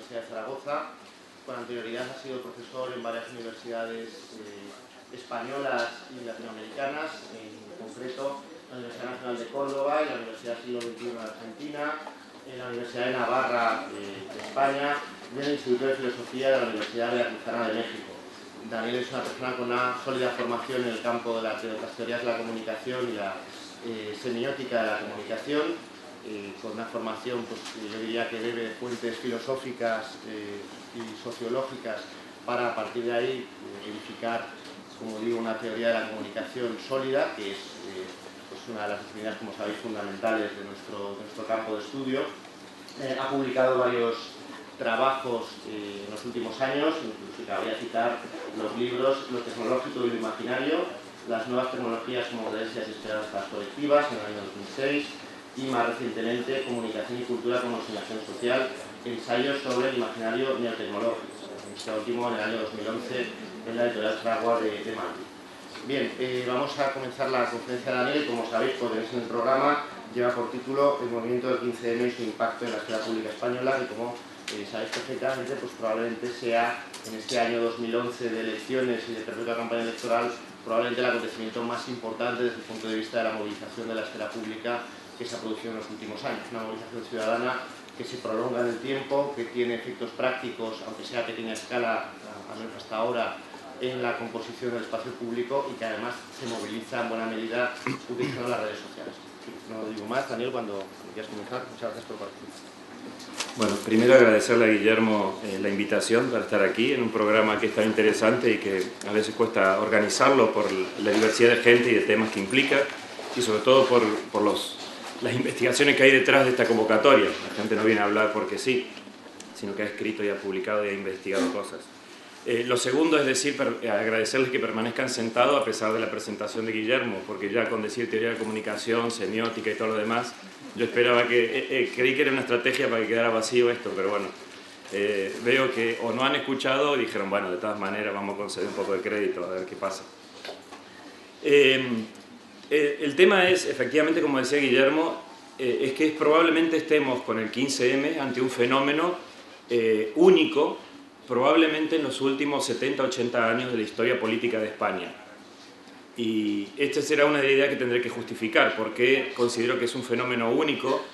Universidad de Zaragoza. Con anterioridad ha sido profesor en varias universidades españolas y latinoamericanas, en concreto la Universidad Nacional de Córdoba y la Universidad Siglo XXI de Argentina, en la Universidad de Navarra de España y en el Instituto de Filosofía de la Universidad Veracruzana de México. Daniel es una persona con una sólida formación en el campo de las teorías de la comunicación y la semiótica de la comunicación, con una formación, pues, yo diría que bebe de fuentes filosóficas y sociológicas para, a partir de ahí, edificar, como digo, una teoría de la comunicación sólida, que es pues una de las disciplinas, como sabéis, fundamentales de nuestro campo de estudio. Ha publicado varios trabajos en los últimos años, incluso cabría citar los libros Lo tecnológico y lo imaginario, las nuevas tecnologías como creencias y esperanzas colectivas, en el año 2006, y más recientemente Comunicación y cultura como asignación social, ensayos sobre el imaginario neotecnológico, este último en el año 2011 en la editorial Fragua de Madrid. Bien, vamos a comenzar la conferencia de Daniel. Como sabéis, podéis en el programa, lleva por título El movimiento del 15M y su impacto en la esfera pública española, y como sabéis perfectamente, pues probablemente sea en este año 2011 de elecciones y de perpetua campaña electoral, probablemente el acontecimiento más importante desde el punto de vista de la movilización de la esfera pública que se ha producido en los últimos años. Una movilización ciudadana que se prolonga en el tiempo, que tiene efectos prácticos, aunque sea a pequeña escala, al menos hasta ahora, en la composición del espacio público, y que además se moviliza en buena medida utilizando las redes sociales. No digo más, Daniel, cuando quieras comenzar. Muchas gracias por participar. Bueno, primero agradecerle a Guillermo la invitación para estar aquí en un programa que es tan interesante y que a veces cuesta organizarlo por la diversidad de gente y de temas que implica, y sobre todo por las investigaciones que hay detrás de esta convocatoria. La gente no viene a hablar porque sí, sino que ha escrito y ha publicado y ha investigado cosas. Lo segundo es decir, agradecerles que permanezcan sentados a pesar de la presentación de Guillermo, porque ya con decir teoría de comunicación, semiótica y todo lo demás, yo esperaba creí que era una estrategia para que quedara vacío esto, pero bueno, veo que o no han escuchado y dijeron, bueno, de todas maneras vamos a conceder un poco de crédito, a ver qué pasa. El tema es, efectivamente, como decía Guillermo, es que probablemente estemos con el 15M ante un fenómeno único, probablemente en los últimos 70-80 años de la historia política de España. Y esta será una idea que tendré que justificar, porque considero que es un fenómeno único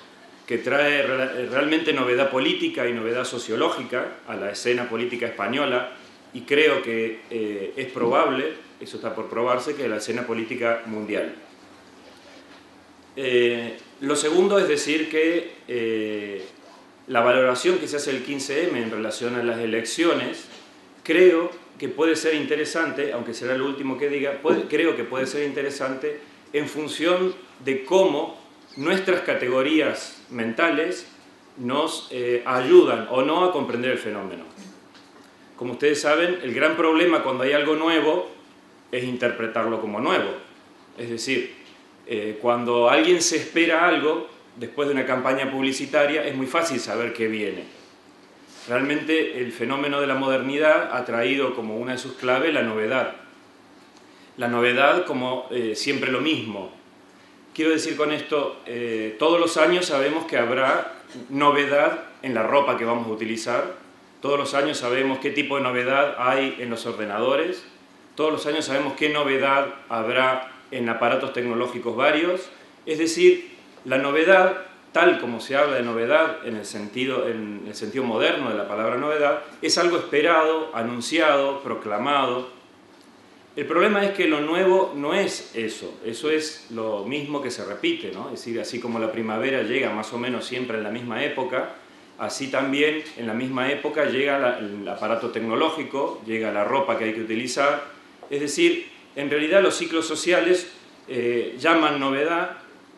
que trae realmente novedad política y novedad sociológica a la escena política española, y creo que es probable, eso está por probarse, que a la escena política mundial. Lo segundo es decir que la valoración que se hace del 15M en relación a las elecciones, creo que puede ser interesante, aunque será lo último que diga, creo que puede ser interesante en función de cómo nuestras categorías mentales nos ayudan o no a comprender el fenómeno. Como ustedes saben, el gran problema cuando hay algo nuevo es interpretarlo como nuevo. Es decir, cuando alguien se espera algo, después de una campaña publicitaria, es muy fácil saber qué viene. Realmente el fenómeno de la modernidad ha traído como una de sus claves la novedad. La novedad como siempre lo mismo. Quiero decir con esto, todos los años sabemos que habrá novedad en la ropa que vamos a utilizar, todos los años sabemos qué tipo de novedad hay en los ordenadores, todos los años sabemos qué novedad habrá en aparatos tecnológicos varios. Es decir, la novedad, tal como se habla de novedad en el sentido moderno de la palabra novedad, es algo esperado, anunciado, proclamado. El problema es que lo nuevo no es eso es lo mismo que se repite, ¿no? Es decir, así como la primavera llega más o menos siempre en la misma época, así también en la misma época llega el aparato tecnológico, llega la ropa que hay que utilizar. Es decir, en realidad los ciclos sociales llaman novedad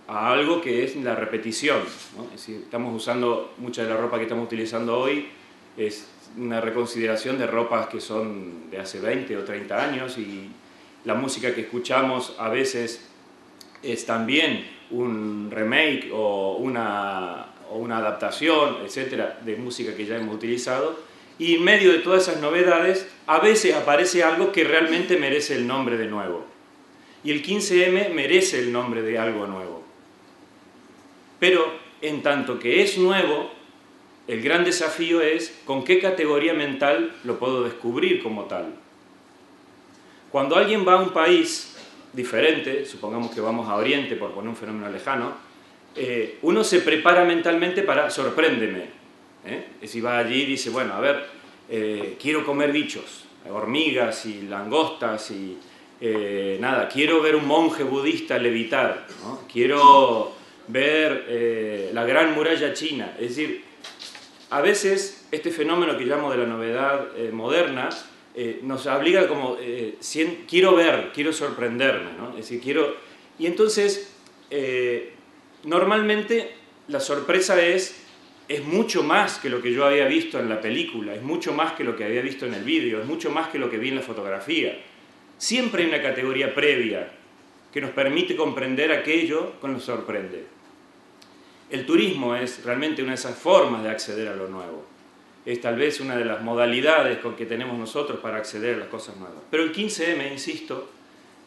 a algo que es la repetición, ¿no? Es decir, estamos usando mucha de la ropa que estamos utilizando hoy, es una reconsideración de ropas que son de hace 20 o 30 años, y la música que escuchamos a veces es también un remake o una adaptación, etcétera, de música que ya hemos utilizado, y en medio de todas esas novedades a veces aparece algo que realmente merece el nombre de nuevo. Y el 15M merece el nombre de algo nuevo. Pero en tanto que es nuevo, el gran desafío es con qué categoría mental lo puedo descubrir como tal. Cuando alguien va a un país diferente, supongamos que vamos a Oriente por poner un fenómeno lejano, uno se prepara mentalmente para sorpréndeme. Si va allí y dice, bueno, a ver, quiero comer bichos, hormigas y langostas y nada, quiero ver un monje budista levitar, ¿no? Quiero ver la gran muralla china. Es decir, a veces este fenómeno que llamo de la novedad moderna nos obliga como, quiero ver, quiero sorprenderme, ¿no? Es decir, quiero... Y entonces, normalmente la sorpresa es mucho más que lo que yo había visto en la película, es mucho más que lo que había visto en el vídeo, es mucho más que lo que vi en la fotografía. Siempre hay una categoría previa que nos permite comprender aquello que nos sorprende. El turismo es realmente una de esas formas de acceder a lo nuevo. Es tal vez una de las modalidades con que tenemos nosotros para acceder a las cosas nuevas. Pero el 15M, insisto,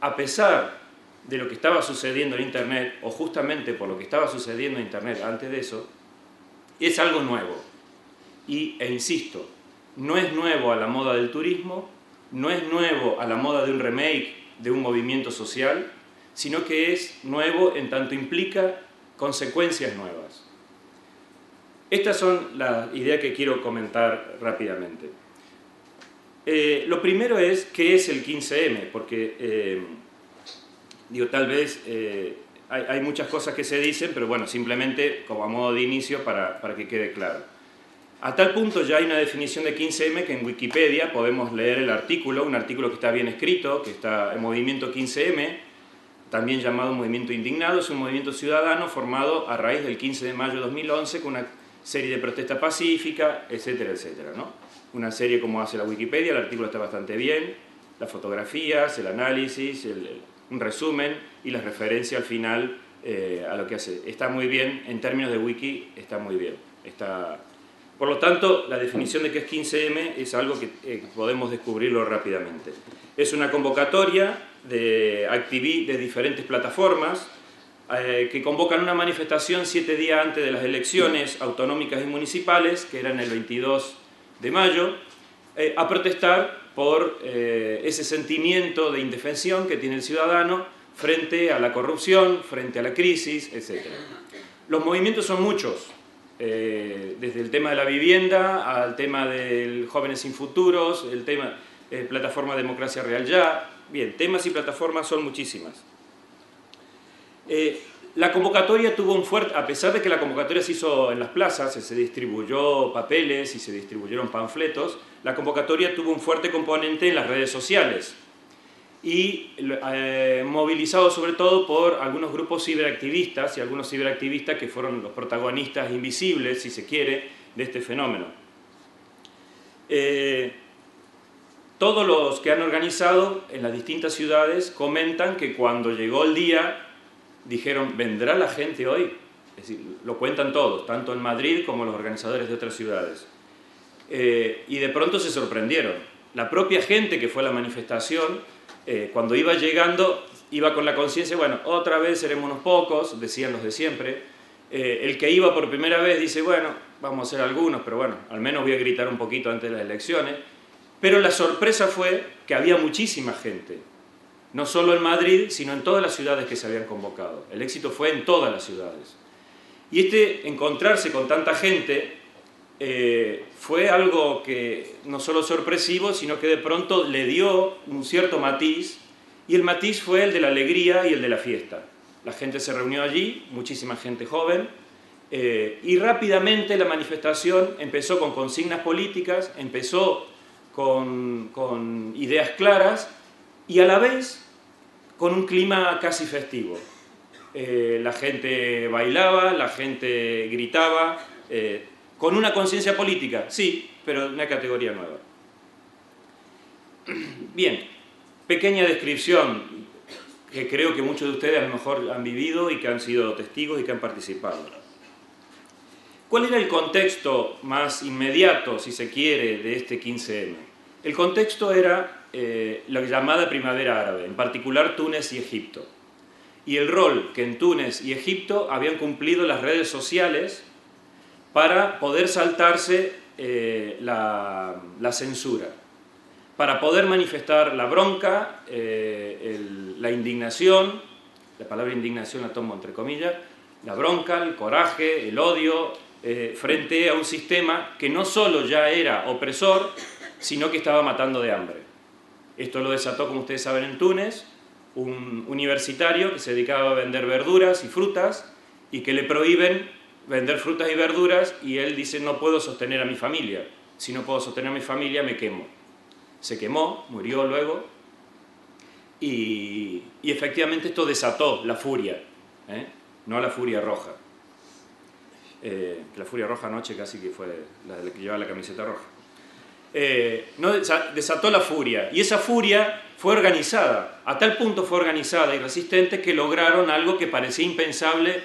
a pesar de lo que estaba sucediendo en Internet, o justamente por lo que estaba sucediendo en Internet antes de eso, es algo nuevo. E insisto, no es nuevo a la moda del turismo, no es nuevo a la moda de un remake de un movimiento social, sino que es nuevo en tanto implica consecuencias nuevas. Estas son las ideas que quiero comentar rápidamente. Lo primero es, ¿qué es el 15M? Porque, tal vez hay muchas cosas que se dicen, pero bueno, simplemente como a modo de inicio para que quede claro. A tal punto ya hay una definición de 15M que en Wikipedia podemos leer el artículo, un artículo que está bien escrito, que está en Movimiento 15M, también llamado Movimiento Indignado. Es un movimiento ciudadano formado a raíz del 15 de mayo de 2011 con una serie de protestas pacíficas, etcétera, etcétera, ¿no? Una serie como hace la Wikipedia, el artículo está bastante bien, las fotografías, el análisis, un resumen y la referencia al final a lo que hace. Está muy bien, en términos de wiki está muy bien. Por lo tanto, la definición de qué es 15M es algo que podemos descubrirlo rápidamente. Es una convocatoria de diferentes plataformas que convocan una manifestación 7 días antes de las elecciones autonómicas y municipales, que eran el 22 de mayo, a protestar por ese sentimiento de indefensión que tiene el ciudadano frente a la corrupción, frente a la crisis, etc. Los movimientos son muchos. Desde el tema de la vivienda al tema del Jóvenes sin Futuros, el tema plataforma Democracia Real Ya. Bien, temas y plataformas son muchísimas. La convocatoria tuvo un fuerte, a pesar de que la convocatoria se hizo en las plazas, se distribuyó papeles y se distribuyeron panfletos, la convocatoria tuvo un fuerte componente en las redes sociales y movilizado sobre todo por algunos grupos ciberactivistas y algunos ciberactivistas que fueron los protagonistas invisibles, si se quiere, de este fenómeno. Todos los que han organizado en las distintas ciudades comentan que cuando llegó el día dijeron, ¿vendrá la gente hoy? Es decir, lo cuentan todos, tanto en Madrid como los organizadores de otras ciudades. Y de pronto se sorprendieron. La propia gente que fue a la manifestación, cuando iba llegando, iba con la conciencia, bueno, otra vez seremos unos pocos, decían los de siempre. El que iba por primera vez dice, bueno, vamos a ser algunos, pero bueno, al menos voy a gritar un poquito antes de las elecciones. Pero la sorpresa fue que había muchísima gente, no solo en Madrid, sino en todas las ciudades que se habían convocado. El éxito fue en todas las ciudades. Y encontrarse con tanta gente fue algo que no solo sorpresivo, sino que de pronto le dio un cierto matiz, y el matiz fue el de la alegría y el de la fiesta. La gente se reunió allí, muchísima gente joven, y rápidamente la manifestación empezó con consignas políticas, empezó con ideas claras y a la vez con un clima casi festivo. La gente bailaba, la gente gritaba, con una conciencia política, sí, pero en una categoría nueva. Bien, pequeña descripción que creo que muchos de ustedes a lo mejor han vivido y que han sido testigos y que han participado. ¿Cuál era el contexto más inmediato, si se quiere, de este 15M? El contexto era la llamada Primavera Árabe, en particular Túnez y Egipto. Y el rol que en Túnez y Egipto habían cumplido las redes sociales para poder saltarse la censura, para poder manifestar la bronca, la indignación, la palabra indignación la tomo entre comillas, la bronca, el coraje, el odio, frente a un sistema que no solo ya era opresor, sino que estaba matando de hambre. Esto lo desató, como ustedes saben, en Túnez, un universitario que se dedicaba a vender verduras y frutas y que le prohíben vender frutas y verduras y él dice: no puedo sostener a mi familia, si no puedo sostener a mi familia me quemo. Se quemó, murió luego y efectivamente esto desató la furia, no la furia roja. La furia roja anoche casi que fue la que llevaba la camiseta roja. No, desató la furia, y esa furia fue organizada, a tal punto fue organizada y resistente que lograron algo que parecía impensable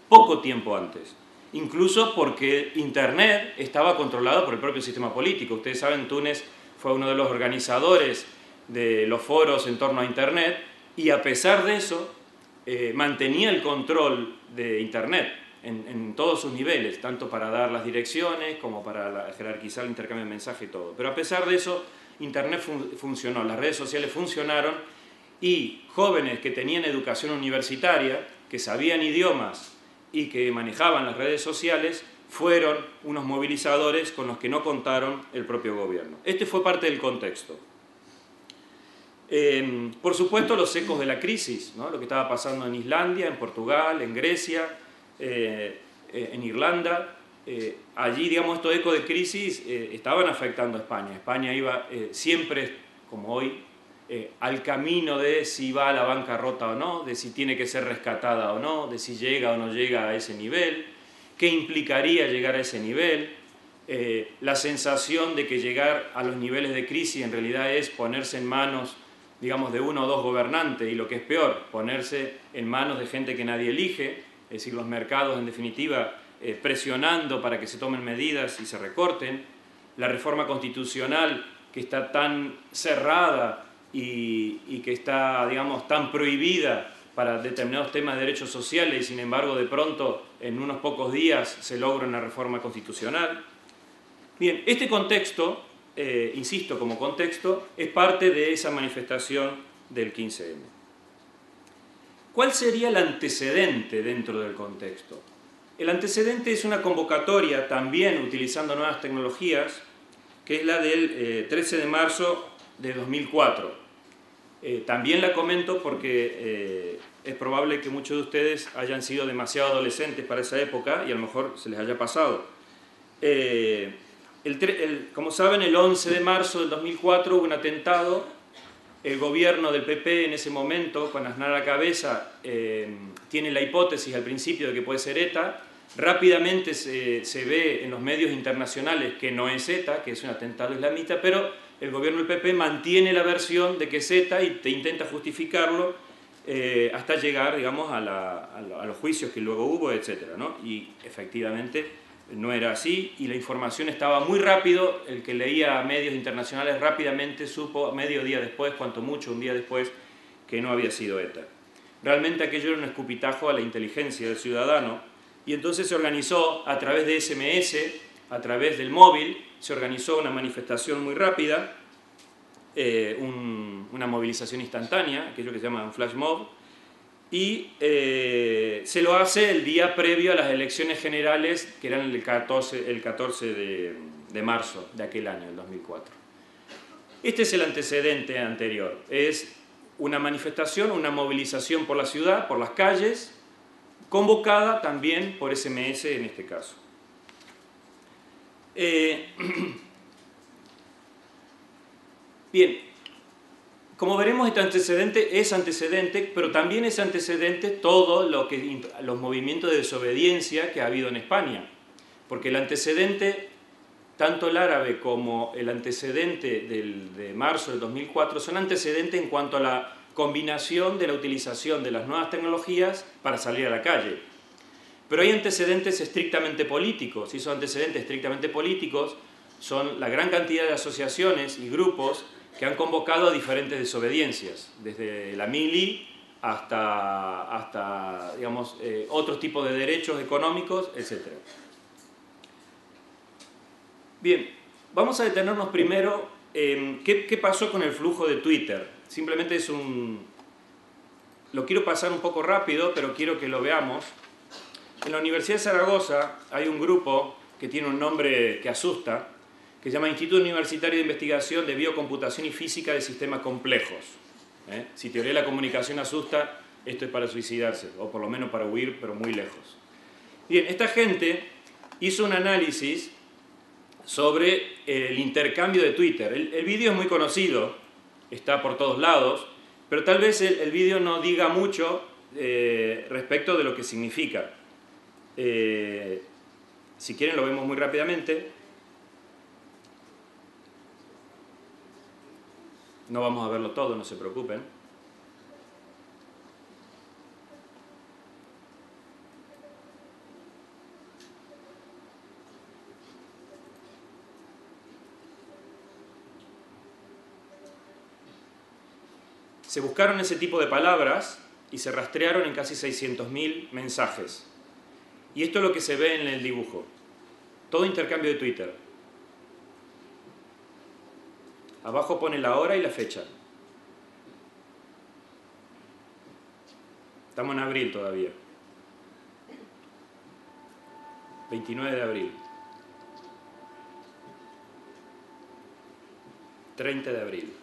poco tiempo antes, incluso porque Internet estaba controlado por el propio sistema político. Ustedes saben, Túnez fue uno de los organizadores de los foros en torno a Internet y a pesar de eso mantenía el control de Internet en todos sus niveles, tanto para dar las direcciones como para jerarquizar el intercambio de mensajes y todo. Pero a pesar de eso, Internet funcionó, las redes sociales funcionaron y jóvenes que tenían educación universitaria, que sabían idiomas y que manejaban las redes sociales, fueron unos movilizadores con los que no contaron el propio gobierno. Este fue parte del contexto. Por supuesto, los ecos de la crisis, ¿no? Lo que estaba pasando en Islandia, en Portugal, en Grecia, en Irlanda, allí, digamos, estos ecos de crisis estaban afectando a España. España iba siempre, como hoy, al camino de si va a la bancarrota o no, de si tiene que ser rescatada o no, de si llega o no llega a ese nivel, qué implicaría llegar a ese nivel, la sensación de que llegar a los niveles de crisis en realidad es ponerse en manos, digamos, de uno o dos gobernantes, y lo que es peor, ponerse en manos de gente que nadie elige, es decir, los mercados en definitiva presionando para que se tomen medidas y se recorten, la reforma constitucional que está tan cerrada y que está, digamos, tan prohibida para determinados temas de derechos sociales y sin embargo de pronto en unos pocos días se logra una reforma constitucional. Bien, este contexto, insisto, como contexto, es parte de esa manifestación del 15M. ¿Cuál sería el antecedente dentro del contexto? El antecedente es una convocatoria, también utilizando nuevas tecnologías, que es la del 13 de marzo de 2004. También la comento porque es probable que muchos de ustedes hayan sido demasiado adolescentes para esa época y a lo mejor se les haya pasado. Como saben, el 11 de marzo del 2004 hubo un atentado. El gobierno del PP en ese momento, con Aznar a la cabeza, tiene la hipótesis al principio de que puede ser ETA. Rápidamente se ve en los medios internacionales que no es ETA, que es un atentado islamista, pero el gobierno del PP mantiene la versión de que es ETA y intenta justificarlo hasta llegar, digamos, a los juicios que luego hubo, etc., ¿no? Y efectivamente no era así y la información estaba muy rápido. El que leía medios internacionales rápidamente supo, medio día después, cuanto mucho un día después, que no había sido ETA. Realmente aquello era un escupitajo a la inteligencia del ciudadano y entonces se organizó a través de SMS, a través del móvil, se organizó una manifestación muy rápida, una movilización instantánea, aquello que se llama un flash mob, y se lo hace el día previo a las elecciones generales, que eran el 14 de marzo de aquel año, el 2004. Este es el antecedente anterior, es una manifestación, una movilización por la ciudad, por las calles, convocada también por SMS en este caso. Bien, como veremos, este antecedente es antecedente, pero también es antecedente todo los movimientos de desobediencia que ha habido en España, porque el antecedente, tanto el árabe como el antecedente de marzo del 2004, son antecedentes en cuanto a la combinación de la utilización de las nuevas tecnologías para salir a la calle. Pero hay antecedentes estrictamente políticos, y esos antecedentes estrictamente políticos son la gran cantidad de asociaciones y grupos que han convocado a diferentes desobediencias, desde la mili hasta digamos, otros tipos de derechos económicos, etc. Bien, vamos a detenernos primero en qué pasó con el flujo de Twitter. Simplemente es lo quiero pasar un poco rápido, pero quiero que lo veamos. En la Universidad de Zaragoza hay un grupo que tiene un nombre que asusta, que se llama Instituto Universitario de Investigación de Biocomputación y Física de Sistemas Complejos. Si teoría de la comunicación asusta, esto es para suicidarse, o por lo menos para huir, pero muy lejos. Bien, esta gente hizo un análisis sobre el intercambio de Twitter. El vídeo es muy conocido, está por todos lados, pero tal vez el vídeo no diga mucho respecto de lo que significa. Si quieren lo vemos muy rápidamente. No vamos a verlo todo, no se preocupen. Se buscaron ese tipo de palabras y se rastrearon en casi 600.000 mensajes. Y esto es lo que se ve en el dibujo. Todo intercambio de Twitter. Abajo pone la hora y la fecha. Estamos en abril todavía. 29 de abril. 30 de abril.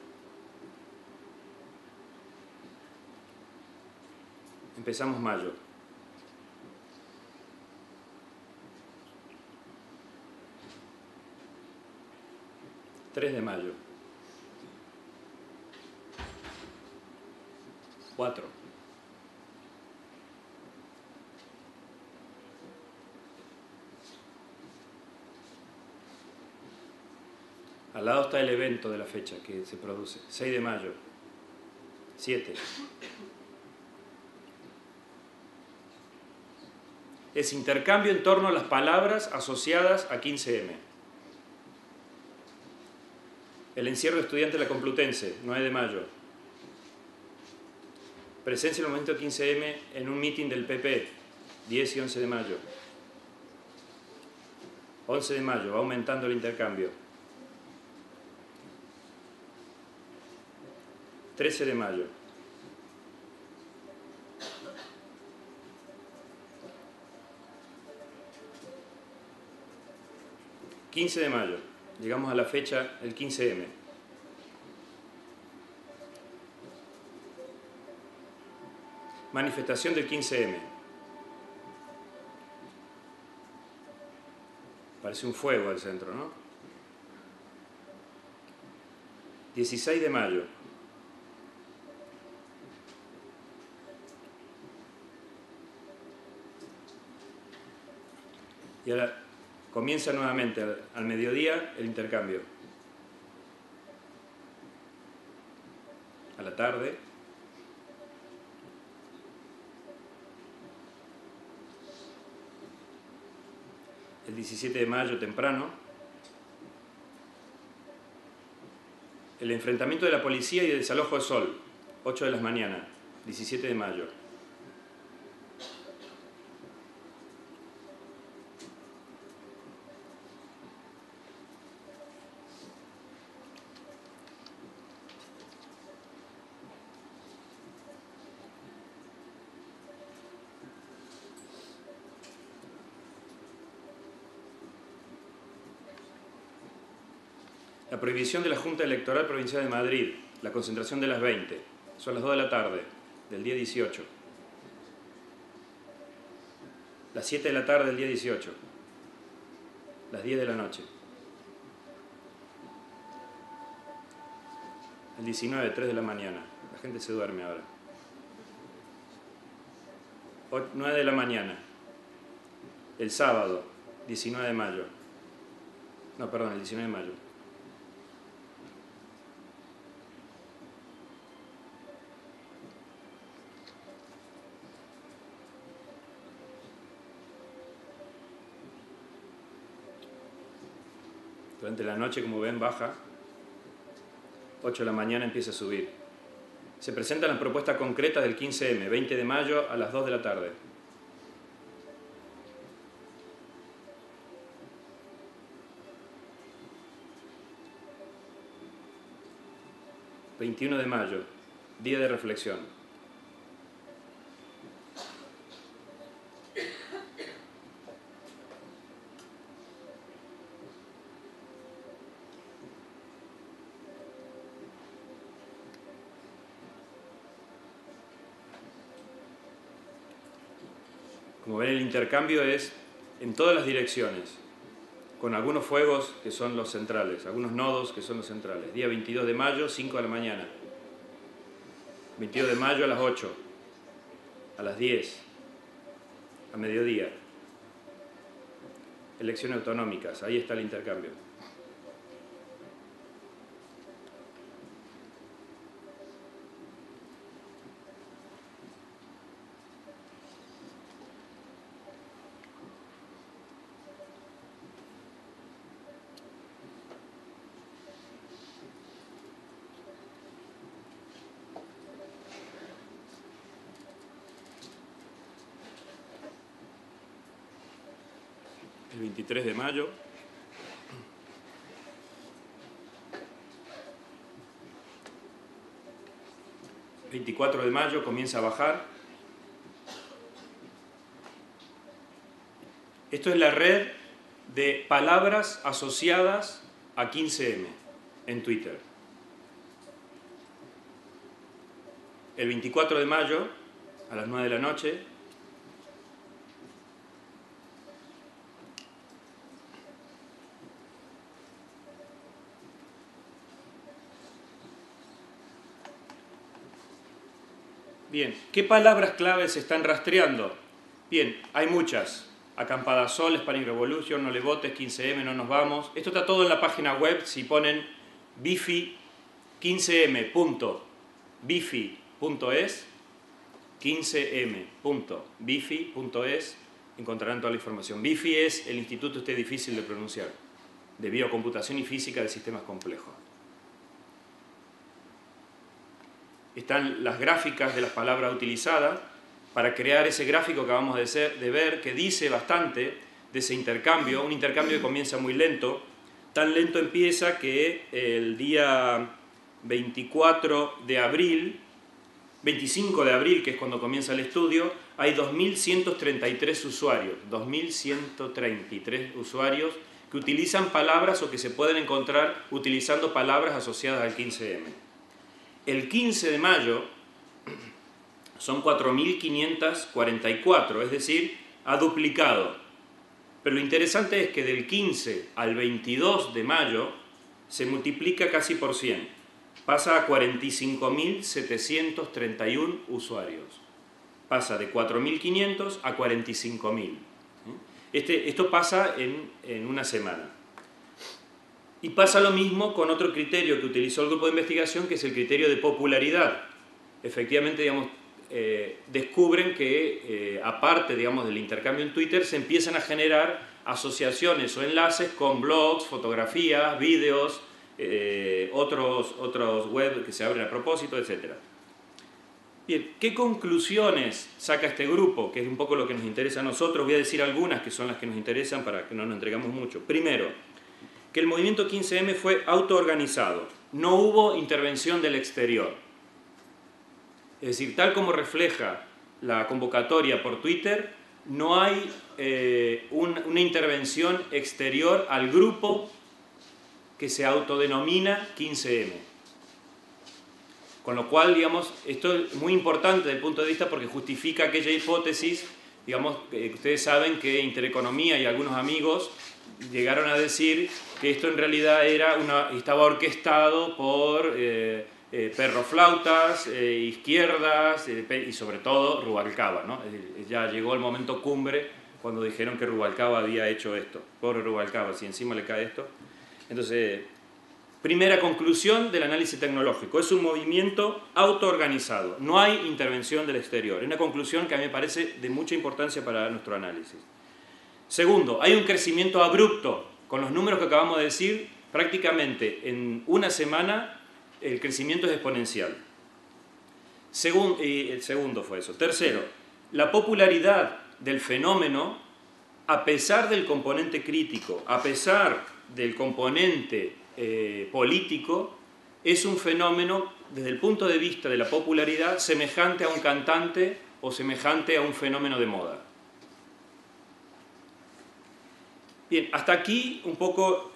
Empezamos mayo. ...3 de mayo... 4... Al lado está el evento de la fecha que se produce. 6 de mayo... 7... Es intercambio en torno a las palabras asociadas a 15M. El encierro de estudiantes de la Complutense, 9 de mayo. Presencia en el momento 15M en un meeting del PP, 10 y 11 de mayo. 11 de mayo, va aumentando el intercambio. 13 de mayo. 15 de mayo, llegamos a la fecha del 15M. Manifestación del 15M. Parece un fuego al centro, ¿no? 16 de mayo. Y ahora comienza nuevamente al mediodía el intercambio. A la tarde. El 17 de mayo temprano. El enfrentamiento de la policía y el desalojo de Sol. 8 de la mañana. 17 de mayo. La prohibición de la Junta Electoral Provincial de Madrid, la concentración de las 20, son las 2 de la tarde, del día 18. Las 7 de la tarde del día 18. Las 10 de la noche. El 19, 3 de la mañana. La gente se duerme ahora. 9 de la mañana. El sábado, 19 de mayo. No, perdón, el 19 de mayo. Durante la noche, como ven, baja. 8 de la mañana empieza a subir. Se presentan las propuestas concretas del 15M, 20 de mayo a las 2 de la tarde. 21 de mayo, día de reflexión. Como ven, el intercambio es en todas las direcciones, con algunos fuegos que son los centrales, algunos nodos que son los centrales. Día 22 de mayo, 5 de la mañana. 22 de mayo a las 8, a las 10, a mediodía. Elecciones autonómicas, ahí está el intercambio. El 23 de mayo, el 24 de mayo comienza a bajar. Esto es la red de palabras asociadas a 15M en Twitter. El 24 de mayo, a las 9 de la noche, bien, ¿qué palabras claves se están rastreando? Bien, hay muchas. Acampada Sol, Spanish Revolution, No le votes, 15M, no nos vamos. Esto está todo en la página web. Si ponen bifi 15m.bifi.es, 15m.bifi.es, encontrarán toda la información. Bifi es el instituto este difícil de pronunciar, de biocomputación y física de sistemas complejos. Están las gráficas de las palabras utilizadas para crear ese gráfico que acabamos de ver, que dice bastante de ese intercambio, un intercambio que comienza muy lento. Tan lento empieza que el día 25 de abril, que es cuando comienza el estudio, hay 2.133 usuarios, 2.133 usuarios que utilizan palabras o que se pueden encontrar utilizando palabras asociadas al 15M. El 15 de mayo son 4.544, es decir, ha duplicado. Pero lo interesante es que del 15 al 22 de mayo se multiplica casi por 100. Pasa a 45.731 usuarios. Pasa de 4.500 a 45.000. Esto pasa en una semana. Y pasa lo mismo con otro criterio que utilizó el grupo de investigación, que es el criterio de popularidad. Efectivamente, digamos, descubren que, aparte, digamos, del intercambio en Twitter, se empiezan a generar asociaciones o enlaces con blogs, fotografías, vídeos, otros web que se abren a propósito, etc. Bien, ¿qué conclusiones saca este grupo? Que es un poco lo que nos interesa a nosotros. Voy a decir algunas que son las que nos interesan para que no nos entregamos mucho. Primero, que el movimiento 15M fue autoorganizado. No hubo intervención del exterior. Es decir, tal como refleja la convocatoria por Twitter, no hay una intervención exterior al grupo que se autodenomina 15M. Con lo cual, digamos, esto es muy importante desde el punto de vista porque justifica aquella hipótesis, digamos, que ustedes saben que Intereconomía y algunos amigos llegaron a decir que esto en realidad estaba orquestado por perroflautas, izquierdas y sobre todo Rubalcaba, ¿no? Ya llegó el momento cumbre cuando dijeron que Rubalcaba había hecho esto. Pobre Rubalcaba, si encima le cae esto. Entonces, primera conclusión del análisis tecnológico, es un movimiento autoorganizado, no hay intervención del exterior. Es una conclusión que a mí me parece de mucha importancia para nuestro análisis. Segundo, hay un crecimiento abrupto. Con los números que acabamos de decir, prácticamente en una semana el crecimiento es exponencial. Y el segundo fue eso. Tercero, la popularidad del fenómeno, a pesar del componente crítico, a pesar del componente político, es un fenómeno desde el punto de vista de la popularidad, semejante a un cantante o semejante a un fenómeno de moda. Bien, hasta aquí un poco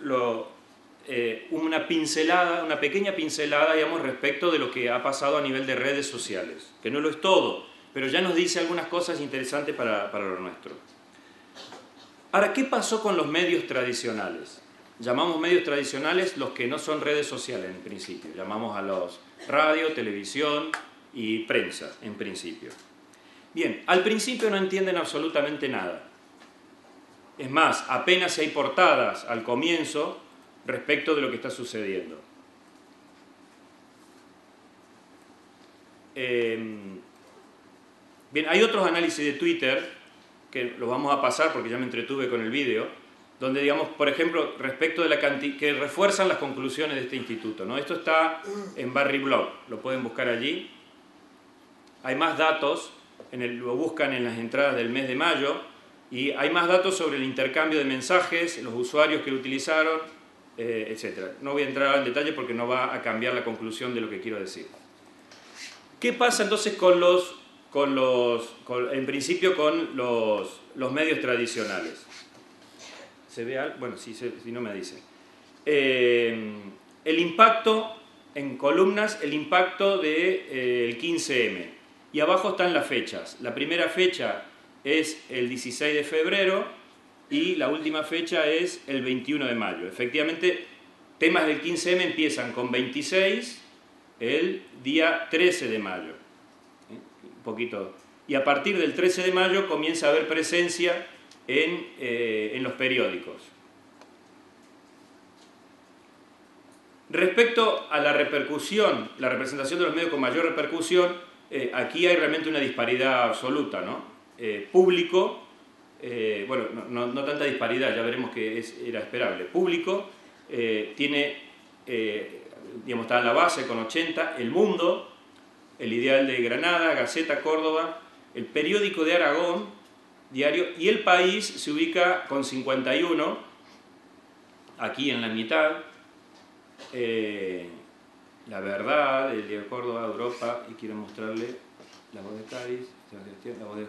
una pincelada, una pequeña pincelada, digamos, respecto de lo que ha pasado a nivel de redes sociales, que no lo es todo, pero ya nos dice algunas cosas interesantes para lo nuestro. Ahora, ¿qué pasó con los medios tradicionales? Llamamos medios tradicionales los que no son redes sociales en principio, llamamos a los radio, televisión y prensa en principio. Bien, al principio no entienden absolutamente nada. Es más, apenas hay portadas al comienzo respecto de lo que está sucediendo. Bien, hay otros análisis de Twitter que los vamos a pasar porque ya me entretuve con el vídeo, donde, digamos, por ejemplo, respecto de la cantidad, que refuerzan las conclusiones de este instituto, ¿no? Esto está en Barry Blog, lo pueden buscar allí. Hay más datos, lo buscan en las entradas del mes de mayo, y hay más datos sobre el intercambio de mensajes, los usuarios que lo utilizaron, etc. No voy a entrar ahora en detalle porque no va a cambiar la conclusión de lo que quiero decir. ¿Qué pasa entonces en principio con los medios tradicionales? ¿Se ve algo? Bueno, si no me dice. El impacto, en columnas, el impacto del 15M. Y abajo están las fechas. La primera fecha es el 16 de febrero y la última fecha es el 21 de mayo. Efectivamente, temas del 15M empiezan con 26 el día 13 de mayo. Un poquito. Y a partir del 13 de mayo comienza a haber presencia en los periódicos. Respecto a la repercusión, la representación de los medios con mayor repercusión, aquí hay realmente una disparidad absoluta, ¿no? Público, bueno, no tanta disparidad, ya veremos que era esperable. Público tiene, digamos, está en la base con 80, El Mundo, El Ideal de Granada, Gaceta Córdoba, El Periódico de Aragón, Diario, y El País se ubica con 51, aquí en la mitad. La Verdad, El Diario de Córdoba, Europa, y quiero mostrarle La Voz de Cádiz, La Voz de...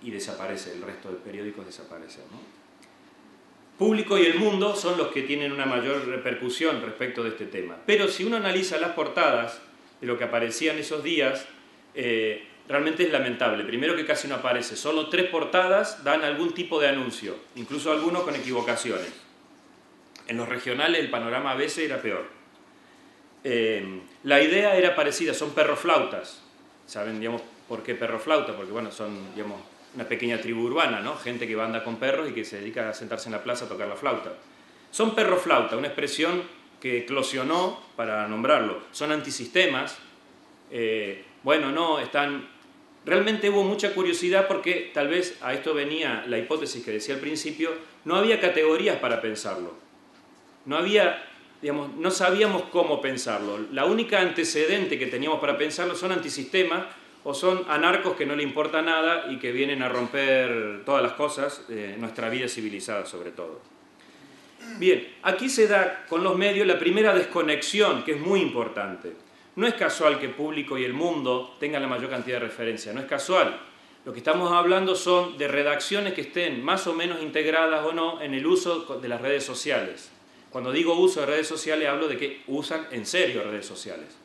y desaparece, el resto de periódicos desaparece, ¿no? Público y El Mundo son los que tienen una mayor repercusión respecto de este tema. Pero si uno analiza las portadas de lo que aparecía en esos días, realmente es lamentable. Primero que casi no aparece. Solo 3 portadas dan algún tipo de anuncio, incluso algunos con equivocaciones. En los regionales el panorama a veces era peor. La idea era parecida, son perroflautas. ¿Saben, digamos, por qué perroflauta? Porque, bueno, son, digamos, una pequeña tribu urbana, ¿no? Gente que anda con perros y que se dedica a sentarse en la plaza a tocar la flauta. Son perroflauta, una expresión que eclosionó para nombrarlo. Son antisistemas. Bueno, no, están... Realmente hubo mucha curiosidad porque tal vez a esto venía la hipótesis que decía al principio, no había categorías para pensarlo. No había, digamos, no sabíamos cómo pensarlo. La única antecedente que teníamos para pensarlo son antisistemas o son anarcos que no le importa nada y que vienen a romper todas las cosas, nuestra vida civilizada sobre todo. Bien, aquí se da con los medios la primera desconexión, que es muy importante. No es casual que Público y El Mundo tengan la mayor cantidad de referencias, no es casual. Lo que estamos hablando son de redacciones que estén más o menos integradas o no en el uso de las redes sociales. Cuando digo uso de redes sociales hablo de que usan en serio redes sociales,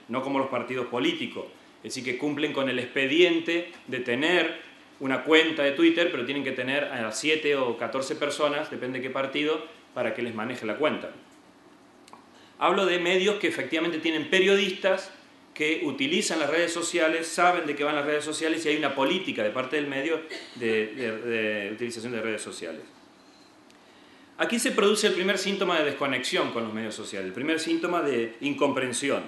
no como los partidos políticos, es decir, que cumplen con el expediente de tener una cuenta de Twitter, pero tienen que tener a 7 o 14 personas, depende de qué partido, para que les maneje la cuenta. Hablo de medios que efectivamente tienen periodistas que utilizan las redes sociales, saben de qué van las redes sociales y hay una política de parte del medio de utilización de redes sociales. Aquí se produce el primer síntoma de desconexión con los medios sociales, el primer síntoma de incomprensión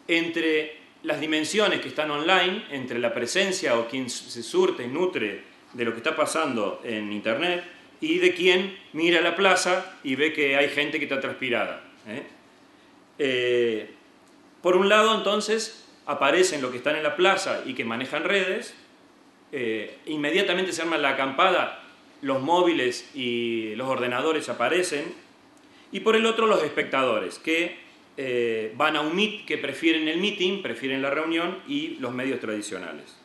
entre las dimensiones que están online, entre la presencia o quien se surte y nutre de lo que está pasando en Internet y de quien mira la plaza y ve que hay gente que está transpirada. Por un lado, entonces, aparecen los que están en la plaza y que manejan redes, inmediatamente se arma la acampada, los móviles y los ordenadores aparecen, y por el otro los espectadores, que van a un que prefieren el meeting, prefieren la reunión y los medios tradicionales.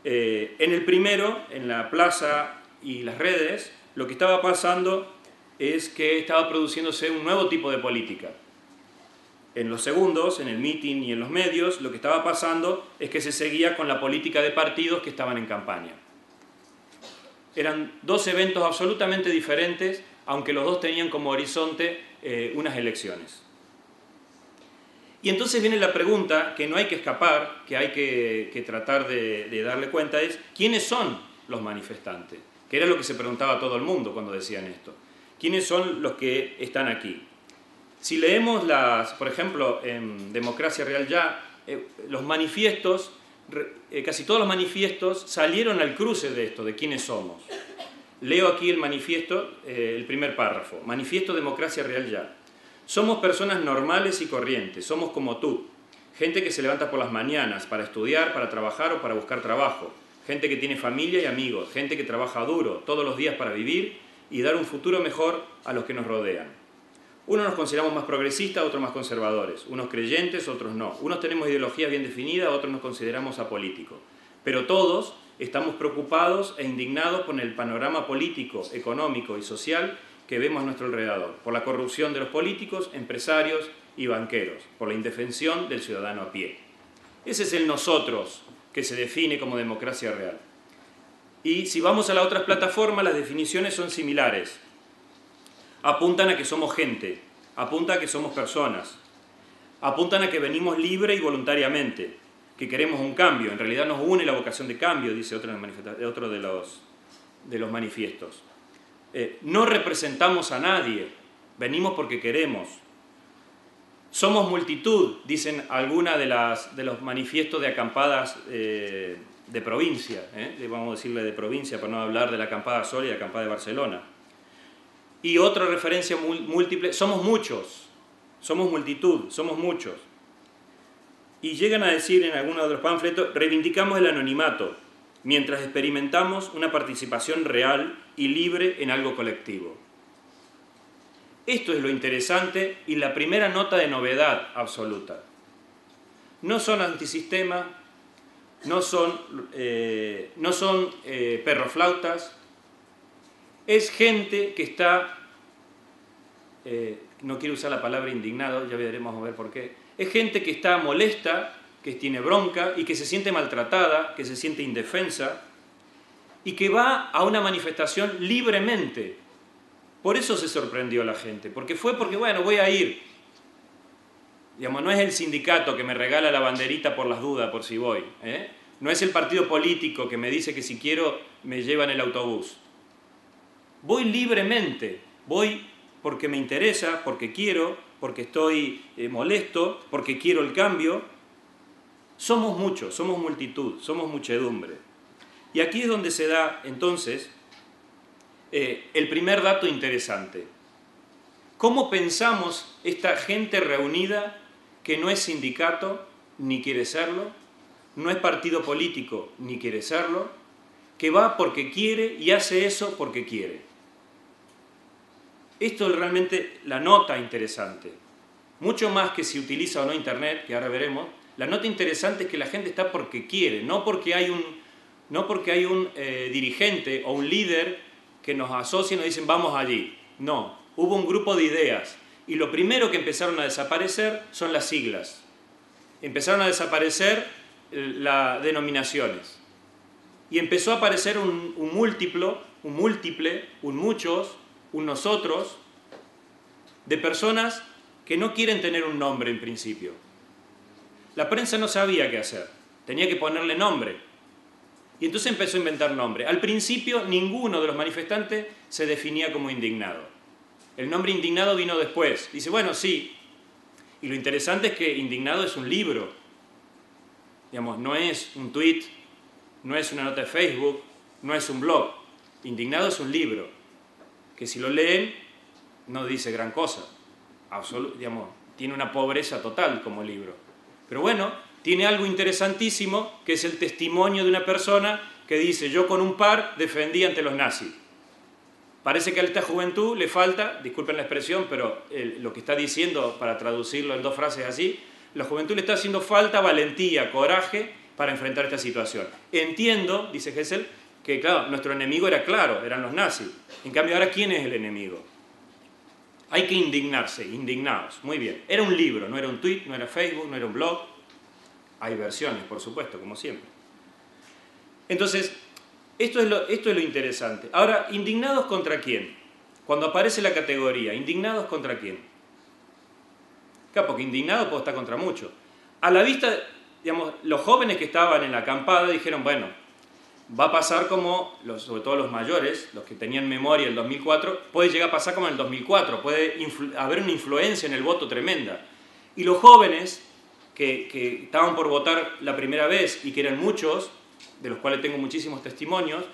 En el primero, en la plaza y las redes, lo que estaba pasando es que estaba produciéndose un nuevo tipo de política. En los segundos, en el meeting y en los medios, lo que estaba pasando es que se seguía con la política de partidos que estaban en campaña. Eran dos eventos absolutamente diferentes, aunque los dos tenían como horizonte unas elecciones. Y entonces viene la pregunta que no hay que escapar, que hay que tratar de darle cuenta, es ¿quiénes son los manifestantes? Que era lo que se preguntaba a todo el mundo cuando decían esto. ¿Quiénes son los que están aquí? Si leemos por ejemplo, en Democracia Real Ya, los manifiestos, casi todos los manifiestos salieron al cruce de esto, de quiénes somos. Leo aquí el manifiesto, el primer párrafo. Manifiesto Democracia Real Ya. Somos personas normales y corrientes, somos como tú. Gente que se levanta por las mañanas para estudiar, para trabajar o para buscar trabajo. Gente que tiene familia y amigos, gente que trabaja duro todos los días para vivir y dar un futuro mejor a los que nos rodean. Unos nos consideramos más progresistas, otros más conservadores. Unos creyentes, otros no. Unos tenemos ideologías bien definidas, otros nos consideramos apolíticos. Pero todos estamos preocupados e indignados por el panorama político, económico y social que vemos a nuestro alrededor, por la corrupción de los políticos, empresarios y banqueros, por la indefensión del ciudadano a pie. Ese es el nosotros que se define como democracia real. Y si vamos a las otras plataformas, las definiciones son similares. Apuntan a que somos gente, apuntan a que somos personas, apuntan a que venimos libre y voluntariamente, que queremos un cambio. En realidad nos une la vocación de cambio, dice otro de los manifiestos. No representamos a nadie, venimos porque queremos. Somos multitud, dicen algunas de los manifiestos de acampadas de provincia, vamos a decirle de provincia para no hablar de la acampada Sol y la acampada de Barcelona. Y otra referencia múltiple, somos muchos, somos multitud, somos muchos. Y llegan a decir en algunos de los panfletos, reivindicamos el anonimato, mientras experimentamos una participación real y libre en algo colectivo. Esto es lo interesante y la primera nota de novedad absoluta. No son antisistema, no son perroflautas, es gente que está, no quiero usar la palabra indignado, ya veremos a ver por qué, es gente que está molesta, que tiene bronca y que se siente maltratada, que se siente indefensa y que va a una manifestación libremente. Por eso se sorprendió la gente, porque bueno, voy a ir. Digamos, no es el sindicato que me regala la banderita por las dudas, por si voy. No es el partido político que me dice que si quiero me lleva en el autobús. Voy libremente, voy porque me interesa, porque quiero, porque estoy molesto, porque quiero el cambio. Somos muchos, somos multitud, somos muchedumbre. Y aquí es donde se da, entonces, el primer dato interesante. ¿Cómo pensamos esta gente reunida que no es sindicato, ni quiere serlo, no es partido político, ni quiere serlo, que va porque quiere y hace eso porque quiere? Esto es realmente la nota interesante. Mucho más que si utiliza o no Internet, que ahora veremos, la nota interesante es que la gente está porque quiere, no porque hay un dirigente o un líder que nos asocia y nos dicen vamos allí. No, hubo un grupo de ideas y lo primero que empezaron a desaparecer son las siglas. Empezaron a desaparecer las denominaciones y empezó a aparecer un múltiple, un muchos, un nosotros, de personas que no quieren tener un nombre en principio. La prensa no sabía qué hacer, tenía que ponerle nombre. Y entonces empezó a inventar nombre. Al principio ninguno de los manifestantes se definía como indignado. El nombre indignado vino después. Dice, bueno, sí. Y lo interesante es que indignado es un libro. Digamos, no es un tweet, no es una nota de Facebook, no es un blog. Indignado es un libro, que si lo leen no dice gran cosa. Digamos, tiene una pobreza total como libro. Pero bueno, tiene algo interesantísimo, que es el testimonio de una persona que dice, yo con un par defendí ante los nazis. Parece que a esta juventud le falta, disculpen la expresión, pero lo que está diciendo, para traducirlo en 2 frases así, la juventud le está haciendo falta valentía, coraje para enfrentar esta situación. Entiendo, dice Hessel, que claro, nuestro enemigo era claro, eran los nazis. En cambio, ahora, ¿quién es el enemigo? Hay que indignarse, indignados. Muy bien. Era un libro, no era un tweet, no era Facebook, no era un blog. Hay versiones, por supuesto, como siempre. Entonces, esto es lo interesante. Ahora, ¿indignados contra quién? Cuando aparece la categoría, ¿indignados contra quién? Claro, porque indignados puedo estar contra mucho. A la vista, digamos, los jóvenes que estaban en la acampada dijeron, bueno, va a pasar como, sobre todo los mayores, los que tenían memoria el 2004, puede llegar a pasar como en el 2004, puede haber una influencia en el voto tremenda. Y los jóvenes que estaban por votar la primera vez y que eran muchos, de los cuales tengo muchísimos testimonios,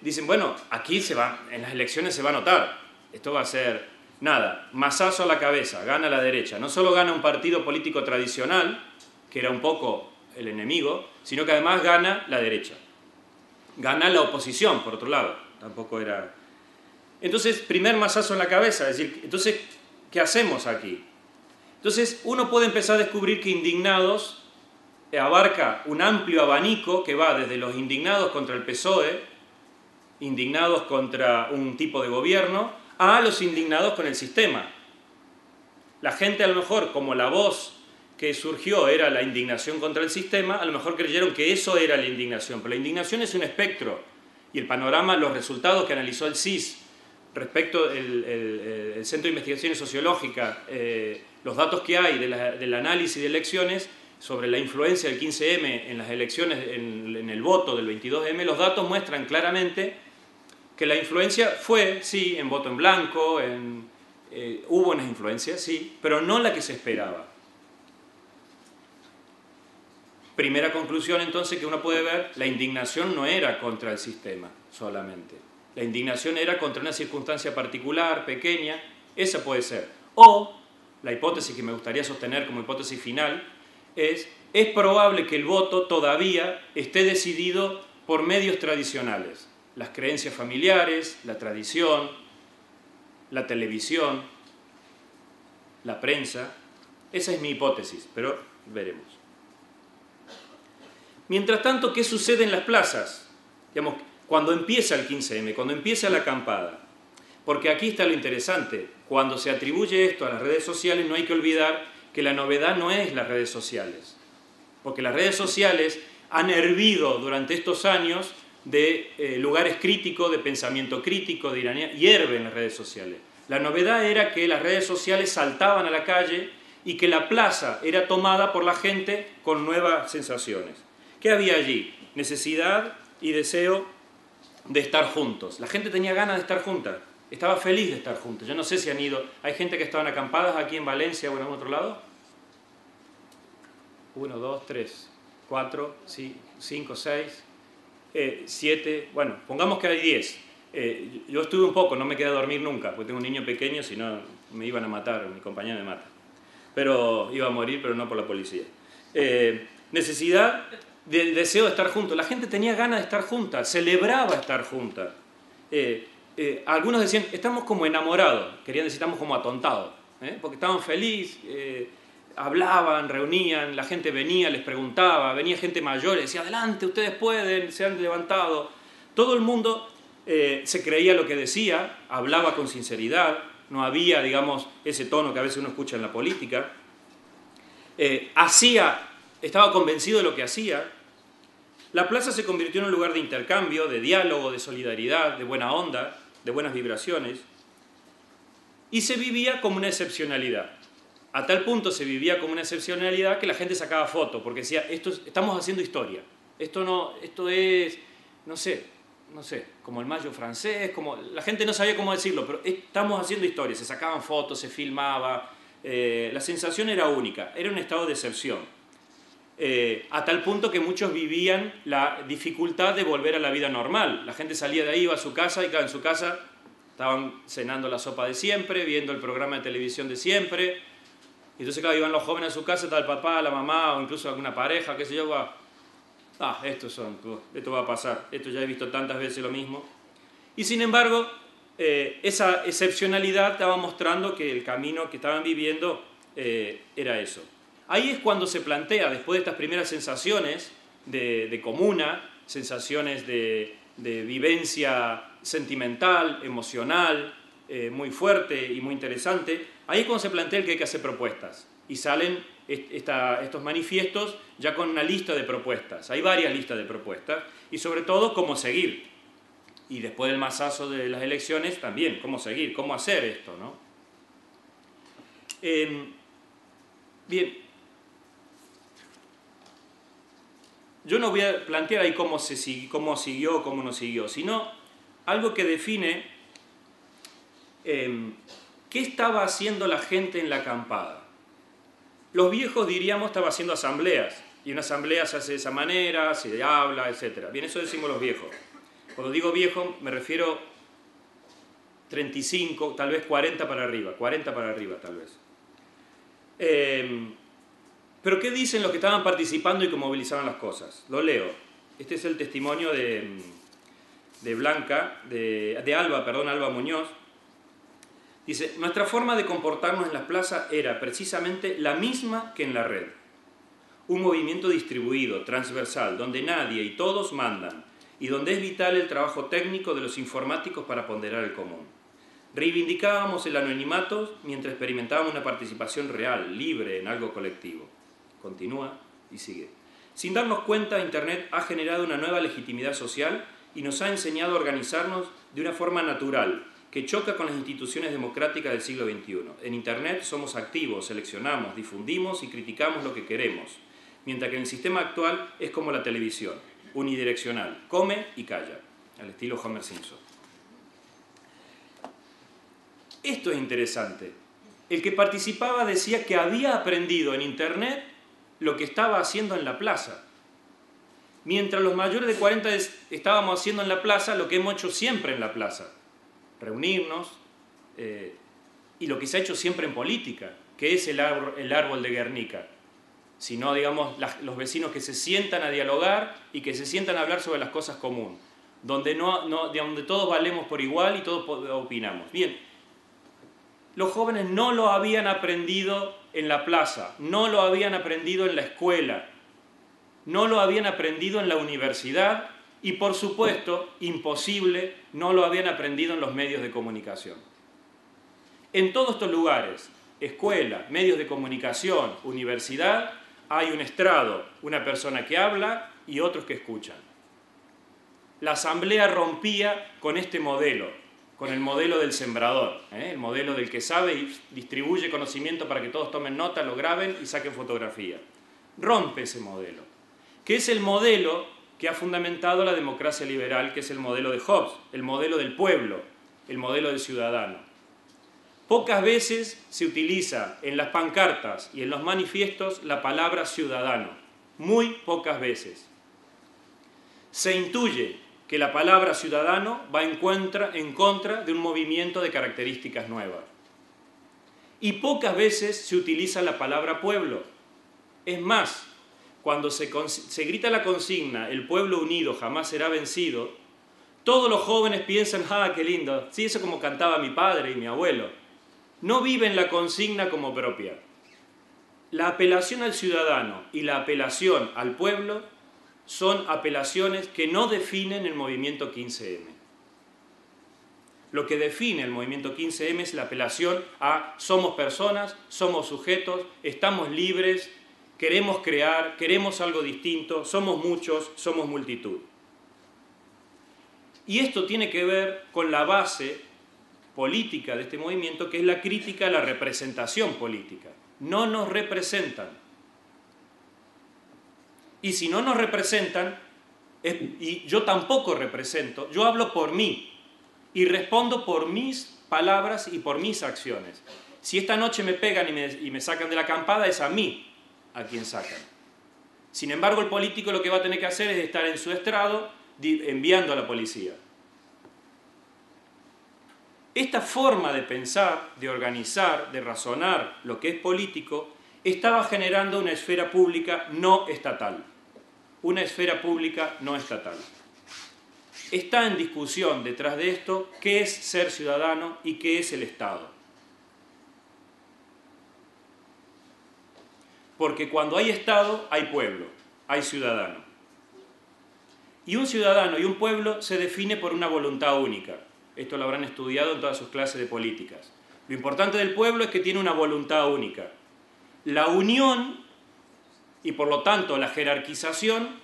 dicen, bueno, aquí en las elecciones se va a notar, esto va a ser nada, mazazo a la cabeza, gana la derecha. No solo gana un partido político tradicional, que era un poco el enemigo, sino que además gana la derecha. Gana la oposición, por otro lado, tampoco era... Entonces, primer mazazo en la cabeza, es decir, entonces, ¿qué hacemos aquí? Entonces, uno puede empezar a descubrir que indignados abarca un amplio abanico que va desde los indignados contra el PSOE, indignados contra un tipo de gobierno, a los indignados con el sistema. La gente, a lo mejor, como la voz que surgió era la indignación contra el sistema, a lo mejor creyeron que eso era la indignación, pero la indignación es un espectro, y el panorama, los resultados que analizó el CIS respecto del Centro de Investigaciones Sociológicas, los datos que hay del análisis de elecciones sobre la influencia del 15M en las elecciones, en el voto del 22M, los datos muestran claramente que la influencia fue, sí, en voto en blanco, hubo unas influencias, sí, pero no la que se esperaba. Primera conclusión, entonces, que uno puede ver, la indignación no era contra el sistema solamente. La indignación era contra una circunstancia particular, pequeña, esa puede ser. O, la hipótesis que me gustaría sostener como hipótesis final, es probable que el voto todavía esté decidido por medios tradicionales. Las creencias familiares, la tradición, la televisión, la prensa. Esa es mi hipótesis, pero veremos. Mientras tanto, ¿qué sucede en las plazas? Digamos, cuando empieza el 15M, cuando empieza la acampada. Porque aquí está lo interesante. Cuando se atribuye esto a las redes sociales, no hay que olvidar que la novedad no es las redes sociales. Porque las redes sociales han hervido durante estos años de lugares críticos, de pensamiento crítico, de ironía, hierven las redes sociales. La novedad era que las redes sociales saltaban a la calle y que la plaza era tomada por la gente con nuevas sensaciones. ¿Qué había allí? Necesidad y deseo de estar juntos. La gente tenía ganas de estar juntas, estaba feliz de estar juntos. Yo no sé si han ido, hay gente que estaban acampadas aquí en Valencia o en algún otro lado. 1, 2, 3, 4, 5, 6, 7, bueno, pongamos que hay 10. Yo estuve un poco, no me quedé a dormir nunca, porque tengo un niño pequeño, si no me iban a matar, mi compañero me mata. Pero iba a morir, pero no por la policía. Necesidad, del deseo de estar juntos. La gente tenía ganas de estar junta, celebraba estar junta. Algunos decían, estamos como enamorados, querían decir, estamos como atontados, porque estaban felices, hablaban, reunían, la gente venía, les preguntaba, venía gente mayor, decía, adelante, ustedes pueden, se han levantado. Todo el mundo se creía lo que decía, hablaba con sinceridad, no había, digamos, ese tono que a veces uno escucha en la política. Estaba convencido de lo que hacía. La plaza se convirtió en un lugar de intercambio, de diálogo, de solidaridad, de buena onda, de buenas vibraciones, y se vivía como una excepcionalidad. A tal punto se vivía como una excepcionalidad que la gente sacaba fotos, porque decía, estamos haciendo historia. Esto es, no sé, como el Mayo francés, la gente no sabía cómo decirlo, pero estamos haciendo historia. Se sacaban fotos, se filmaba, la sensación era única, era un estado de excepción. A tal punto que muchos vivían la dificultad de volver a la vida normal. La gente salía de ahí, iba a su casa, y en su casa estaban cenando la sopa de siempre, viendo el programa de televisión de siempre. Y entonces, claro, iban los jóvenes a su casa, estaba el papá, la mamá, o incluso alguna pareja, qué sé yo, esto va a pasar, esto ya he visto tantas veces lo mismo. Y sin embargo, esa excepcionalidad estaba mostrando que el camino que estaban viviendo era eso. Ahí es cuando se plantea, después de estas primeras sensaciones de comuna, sensaciones de vivencia sentimental, emocional, muy fuerte y muy interesante, ahí es cuando se plantea el que hay que hacer propuestas. Y salen estos manifiestos ya con una lista de propuestas. Hay varias listas de propuestas y sobre todo cómo seguir. Y después del mazazo de las elecciones también, cómo seguir, cómo hacer esto, ¿no? Bien, yo no voy a plantear ahí cómo siguió, cómo no siguió, sino algo que define qué estaba haciendo la gente en la acampada. Los viejos, diríamos, estaban haciendo asambleas, y una asamblea se hace de esa manera, se habla, etc. Bien, eso decimos los viejos. Cuando digo viejo me refiero 35, tal vez 40 para arriba, 40 para arriba tal vez. Pero ¿qué dicen los que estaban participando y que movilizaban las cosas? Lo leo. Este es el testimonio de Alba Muñoz. Dice, nuestra forma de comportarnos en las plazas era precisamente la misma que en la red. Un movimiento distribuido, transversal, donde nadie y todos mandan, y donde es vital el trabajo técnico de los informáticos para ponderar el común. Reivindicábamos el anonimato mientras experimentábamos una participación real, libre en algo colectivo. Continúa y sigue. Sin darnos cuenta, Internet ha generado una nueva legitimidad social y nos ha enseñado a organizarnos de una forma natural, que choca con las instituciones democráticas del siglo XXI. En Internet somos activos, seleccionamos, difundimos y criticamos lo que queremos, mientras que en el sistema actual es como la televisión, unidireccional, come y calla, al estilo Homer Simpson. Esto es interesante. El que participaba decía que había aprendido en Internet lo que estaba haciendo en la plaza, mientras los mayores de 40 estábamos haciendo en la plaza lo que hemos hecho siempre en la plaza, reunirnos, y lo que se ha hecho siempre en política, que es el árbol de Guernica. Sino, digamos, los vecinos que se sientan a dialogar y que se sientan a hablar sobre las cosas comunes, donde todos valemos por igual y todos opinamos. Bien, los jóvenes no lo habían aprendido en la plaza, no lo habían aprendido en la escuela, no lo habían aprendido en la universidad y, por supuesto, imposible, no lo habían aprendido en los medios de comunicación. En todos estos lugares, escuela, medios de comunicación, universidad, hay un estrado, una persona que habla y otros que escuchan. La asamblea rompía con este modelo, con el modelo del sembrador, el modelo del que sabe y distribuye conocimiento para que todos tomen nota, lo graben y saquen fotografía. Rompe ese modelo, que es el modelo que ha fundamentado la democracia liberal, que es el modelo de Hobbes, el modelo del pueblo, el modelo del ciudadano. Pocas veces se utiliza en las pancartas y en los manifiestos la palabra ciudadano, muy pocas veces. Se intuye que la palabra ciudadano va en contra de un movimiento de características nuevas. Y pocas veces se utiliza la palabra pueblo. Es más, cuando se grita la consigna, el pueblo unido jamás será vencido, todos los jóvenes piensan, ¡ah, qué lindo! Sí, eso como cantaba mi padre y mi abuelo. No viven la consigna como propia. La apelación al ciudadano y la apelación al pueblo son apelaciones que no definen el movimiento 15M. Lo que define el movimiento 15M es la apelación a somos personas, somos sujetos, estamos libres, queremos crear, queremos algo distinto, somos muchos, somos multitud. Y esto tiene que ver con la base política de este movimiento, que es la crítica a la representación política. No nos representan. Y si no nos representan, y yo tampoco represento, yo hablo por mí y respondo por mis palabras y por mis acciones. Si esta noche me pegan y me sacan de la acampada, es a mí a quien sacan. Sin embargo, el político lo que va a tener que hacer es estar en su estrado enviando a la policía. Esta forma de pensar, de organizar, de razonar lo que es político, estaba generando una esfera pública no estatal. Una esfera pública no estatal. está en discusión detrás de esto qué es ser ciudadano y qué es el Estado. Porque cuando hay Estado, hay pueblo, hay ciudadano. Y un ciudadano y un pueblo se define por una voluntad única. Esto lo habrán estudiado en todas sus clases de políticas. Lo importante del pueblo es que tiene una voluntad única. La unión, y por lo tanto la jerarquización,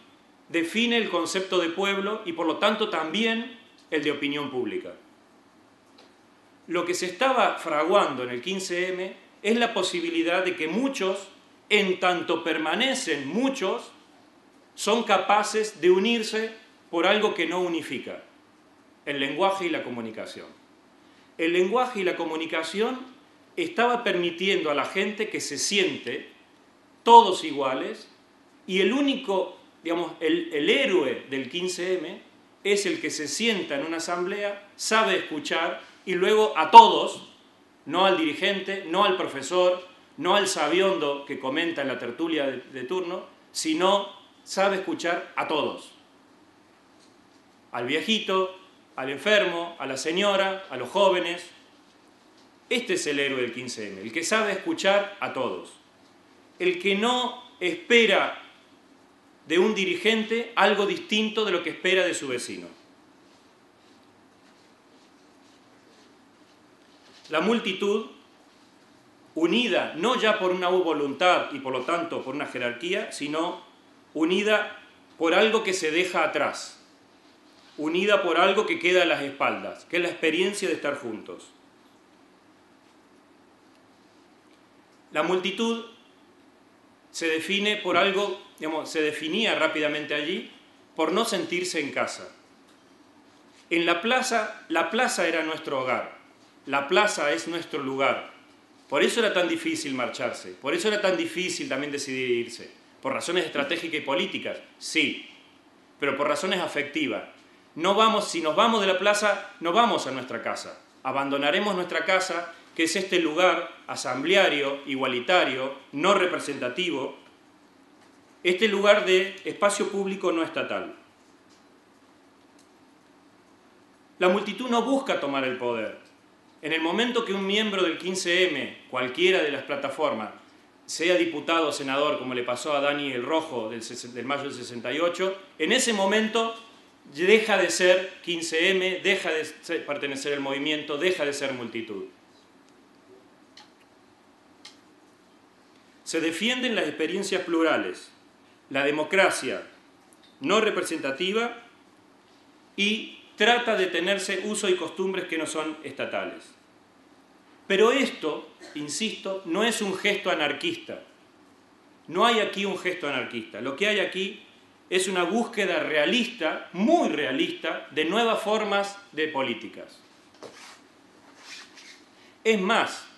define el concepto de pueblo y por lo tanto también el de opinión pública. Lo que se estaba fraguando en el 15M es la posibilidad de que muchos, en tanto permanecen muchos, son capaces de unirse por algo que no unifica: el lenguaje y la comunicación. El lenguaje y la comunicación estaba permitiendo a la gente que se siente todos iguales, y el único, digamos, el héroe del 15M es el que se sienta en una asamblea, sabe escuchar y luego a todos, no al dirigente, no al profesor, no al sabiondo que comenta en la tertulia de turno, sino sabe escuchar a todos. Al viejito, al enfermo, a la señora, a los jóvenes. Este es el héroe del 15M, el que sabe escuchar a todos. El que no espera de un dirigente algo distinto de lo que espera de su vecino. La multitud, unida no ya por una voluntad y por lo tanto por una jerarquía, sino unida por algo que se deja atrás, unida por algo que queda a las espaldas, que es la experiencia de estar juntos. La multitud se define por algo, digamos, se definía rápidamente allí por no sentirse en casa. En la plaza era nuestro hogar, la plaza es nuestro lugar. Por eso era tan difícil marcharse, por eso era tan difícil también decidir irse. ¿Por razones estratégicas y políticas? Sí, pero por razones afectivas. Si nos vamos de la plaza, no vamos a nuestra casa. Abandonaremos nuestra casa, que es este lugar asambleario, igualitario, no representativo, este lugar de espacio público no estatal. La multitud no busca tomar el poder. En el momento que un miembro del 15M, cualquiera de las plataformas, sea diputado o senador, como le pasó a Dani el Rojo del mayo del 68, en ese momento deja de ser 15M, deja de pertenecer al movimiento, deja de ser multitud. Se defienden las experiencias plurales, la democracia no representativa, y trata de tenerse usos y costumbres que no son estatales. Pero esto, insisto, no es un gesto anarquista. No hay aquí un gesto anarquista. Lo que hay aquí es una búsqueda realista, muy realista, de nuevas formas de políticas. Es más,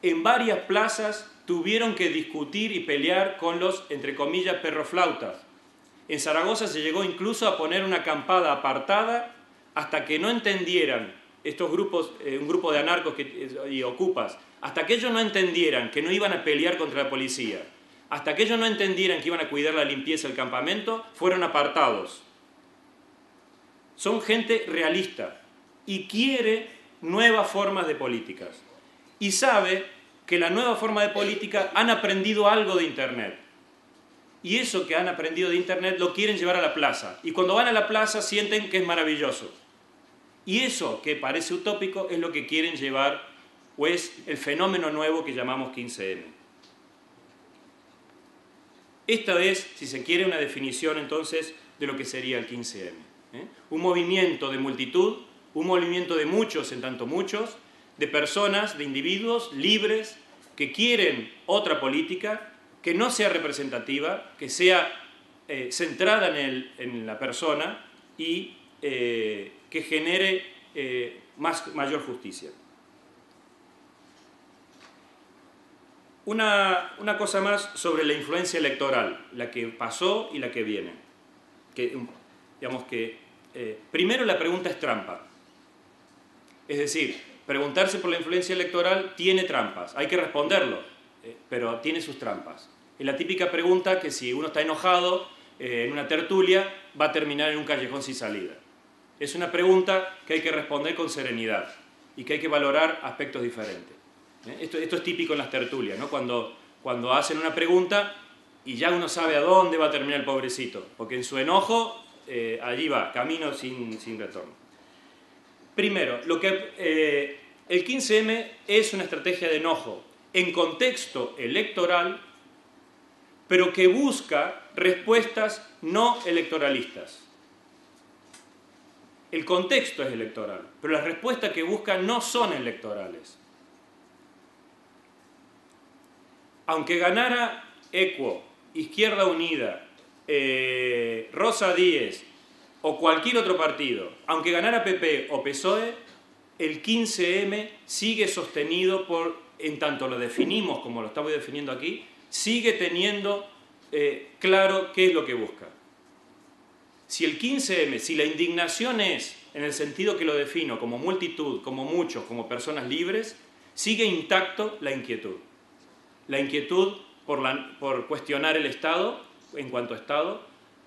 en varias plazas tuvieron que discutir y pelear con los, entre comillas, perroflautas. En Zaragoza se llegó incluso a poner una acampada apartada hasta que no entendieran estos grupos, un grupo de anarcos y ocupas, hasta que ellos no entendieran que no iban a pelear contra la policía, hasta que ellos no entendieran que iban a cuidar la limpieza del campamento, fueron apartados. Son gente realista y quiere nuevas formas de políticas. Y sabe que la nueva forma de política han aprendido algo de Internet. Y eso que han aprendido de Internet lo quieren llevar a la plaza. Y cuando van a la plaza sienten que es maravilloso. Y eso que parece utópico es lo que quieren llevar, o es el fenómeno nuevo que llamamos 15M. Esta es, si se quiere, una definición entonces de lo que sería el 15M. Un movimiento de multitud, un movimiento de muchos en tanto muchos, de personas, de individuos libres que quieren otra política que no sea representativa, que sea centrada en la persona y que genere mayor justicia. Una cosa más sobre la influencia electoral, la que pasó y la que viene. Primero la pregunta es trampa. Es decir, preguntarse por la influencia electoral tiene trampas, hay que responderlo, pero tiene sus trampas. Es la típica pregunta que si uno está enojado en una tertulia va a terminar en un callejón sin salida. Es una pregunta que hay que responder con serenidad y que hay que valorar aspectos diferentes. Esto es típico en las tertulias, ¿no? Cuando hacen una pregunta y ya uno sabe a dónde va a terminar el pobrecito, porque en su enojo allí va, camino sin retorno. Primero, el 15M es una estrategia de enojo en contexto electoral, pero que busca respuestas no electoralistas. El contexto es electoral, pero las respuestas que busca no son electorales. Aunque ganara Equo, Izquierda Unida, Rosa Díez o cualquier otro partido, aunque ganara PP o PSOE, el 15M sigue sostenido en tanto lo definimos como lo estamos definiendo aquí, sigue teniendo claro qué es lo que busca. Si el 15M, si la indignación es, en el sentido que lo defino, como multitud, como muchos, como personas libres, sigue intacto la inquietud. La inquietud por cuestionar el Estado, en cuanto a Estado,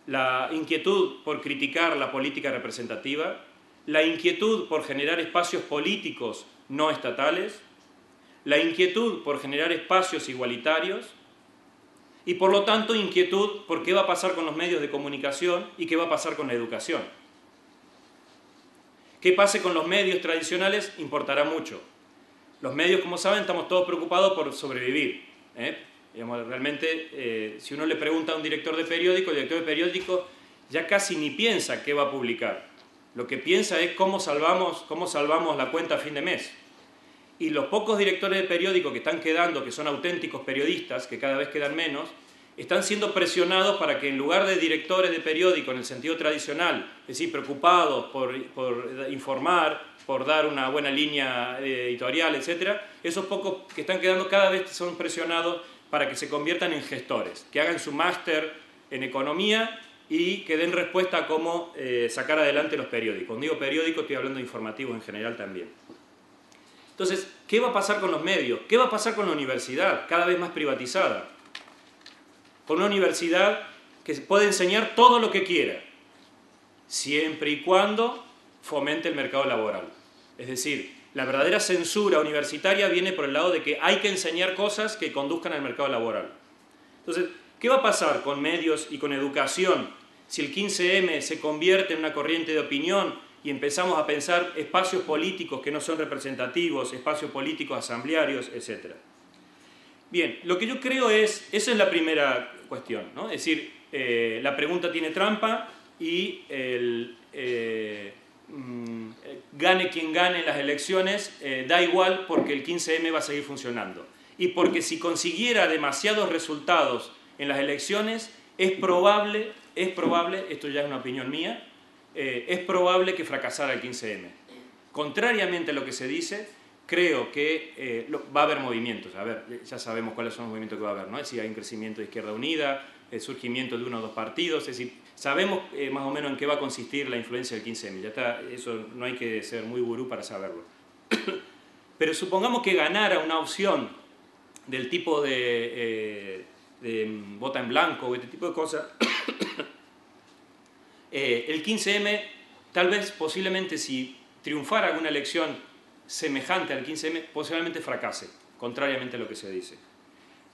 la inquietud por criticar la política representativa, la inquietud por generar espacios políticos no estatales, la inquietud por generar espacios igualitarios y, por lo tanto, inquietud por qué va a pasar con los medios de comunicación y qué va a pasar con la educación. ¿Qué pase con los medios tradicionales? Importará mucho. Los medios, como saben, estamos todos preocupados por sobrevivir. Digamos, realmente, si uno le pregunta a un director de periódico, el director de periódico ya casi ni piensa qué va a publicar. Lo que piensa es cómo salvamos la cuenta a fin de mes. Y los pocos directores de periódico que están quedando, que son auténticos periodistas, que cada vez quedan menos, están siendo presionados para que en lugar de directores de periódico en el sentido tradicional, es decir, preocupados por informar, por dar una buena línea editorial, etc., esos pocos que están quedando cada vez son presionados para que se conviertan en gestores, que hagan su máster en economía y que den respuesta a cómo sacar adelante los periódicos. Cuando digo periódico estoy hablando de informativos en general también. Entonces, ¿qué va a pasar con los medios? ¿Qué va a pasar con la universidad, cada vez más privatizada? Con una universidad que puede enseñar todo lo que quiera, siempre y cuando fomente el mercado laboral. Es decir, la verdadera censura universitaria viene por el lado de que hay que enseñar cosas que conduzcan al mercado laboral. Entonces, ¿qué va a pasar con medios y con educación si el 15M se convierte en una corriente de opinión y empezamos a pensar espacios políticos que no son representativos, espacios políticos asamblearios, etc.? Bien, lo que yo creo esa es la primera cuestión, ¿no? Es decir, la pregunta tiene trampa y gane quien gane las elecciones, da igual porque el 15M va a seguir funcionando. Y porque si consiguiera demasiados resultados en las elecciones, es probable, esto ya es una opinión mía, es probable que fracasara el 15M. Contrariamente a lo que se dice, creo que va a haber movimientos. A ver, ya sabemos cuáles son los movimientos que va a haber, ¿no? Es decir, hay un crecimiento de Izquierda Unida, el surgimiento de uno o dos partidos, es decir, sabemos más o menos en qué va a consistir la influencia del 15M. Ya está, eso no hay que ser muy gurú para saberlo. Pero supongamos que ganara una opción del tipo de vota en blanco o este tipo de cosas, el 15M, tal vez, posiblemente, si triunfara alguna elección semejante al 15M, posiblemente fracase, contrariamente a lo que se dice.